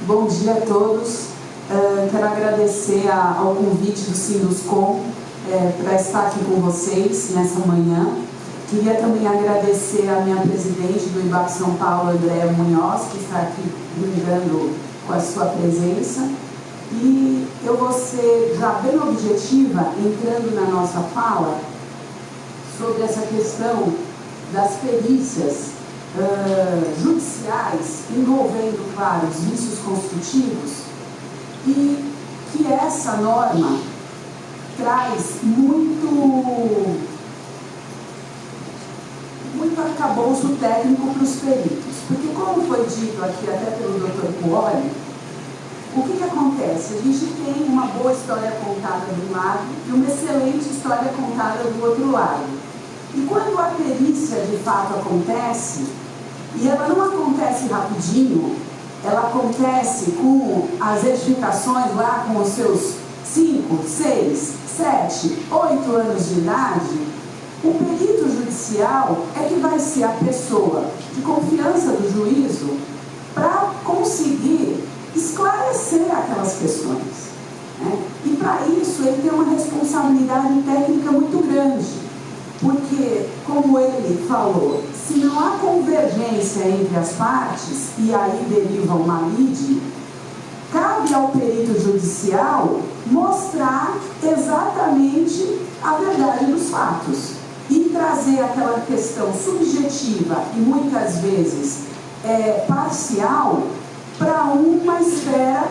S8: Bom dia a todos. Quero agradecer ao convite do Sinduscom para estar aqui com vocês nessa manhã. Queria também agradecer a minha presidente do IBAP São Paulo, Andréa Munhoz, que está aqui brindando com a sua presença. E eu vou ser já bem objetiva, entrando na nossa fala, sobre essa questão das perícias judiciais envolvendo, claro, os vícios construtivos, e que essa norma traz muito arcabouço técnico para os peritos. Porque, como foi dito aqui até pelo Dr. Puoli, o que acontece? A gente tem uma boa história contada de um lado e uma excelente história contada do outro lado. E quando a perícia de fato acontece, e ela não acontece rapidinho, ela acontece com as edificações lá com os seus 5, 6, 7, 8 anos de idade, o perito judicial é que vai ser a pessoa de confiança do juízo para conseguir esclarecer aquelas questões, né? E para isso ele tem uma responsabilidade técnica muito grande, porque, como ele falou, se não há convergência entre as partes, e aí deriva uma lide, cabe ao perito judicial mostrar exatamente a verdade dos fatos e trazer aquela questão subjetiva e muitas vezes parcial para uma esfera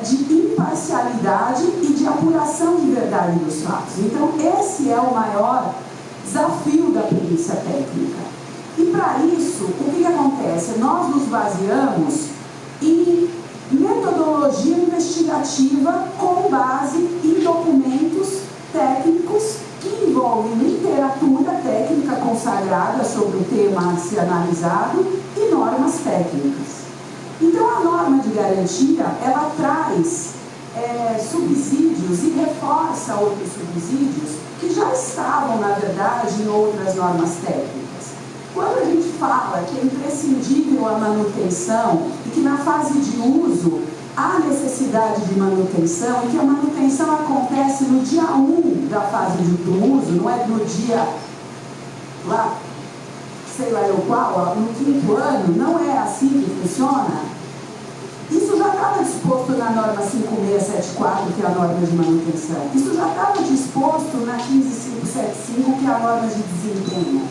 S8: de imparcialidade e de apuração de verdade dos fatos. Então, esse é o maior desafio da perícia técnica. E para isso, o que acontece? Nós nos baseamos em metodologia investigativa com base em documentos técnicos que envolvem literatura técnica consagrada sobre o tema a ser analisado e normas técnicas. Então, a norma de garantia, ela traz subsídios e reforça outros subsídios que já estavam, na verdade, em outras normas técnicas. Quando a gente fala que é imprescindível a manutenção e que na fase de uso há necessidade de manutenção e que a manutenção acontece no dia 1 da fase de uso, não é no dia lá, sei lá eu qual, no 5º ano, não é assim que funciona. Isso já estava disposto na norma 5674, que é a norma de manutenção. Isso já estava disposto na 15575, que é a norma de desempenho.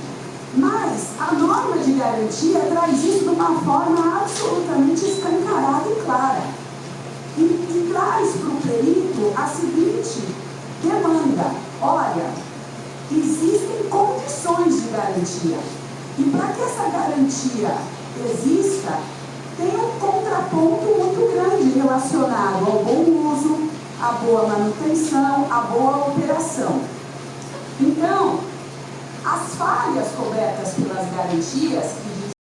S8: Mas a norma de garantia traz isso de uma forma absolutamente escancarada e clara. E traz para o perito a seguinte demanda: olha, existem condições de garantia. E para que essa garantia exista, tem um contraponto muito grande relacionado ao bom uso, à boa manutenção, à boa operação. Então, as falhas cobertas pelas garantias, que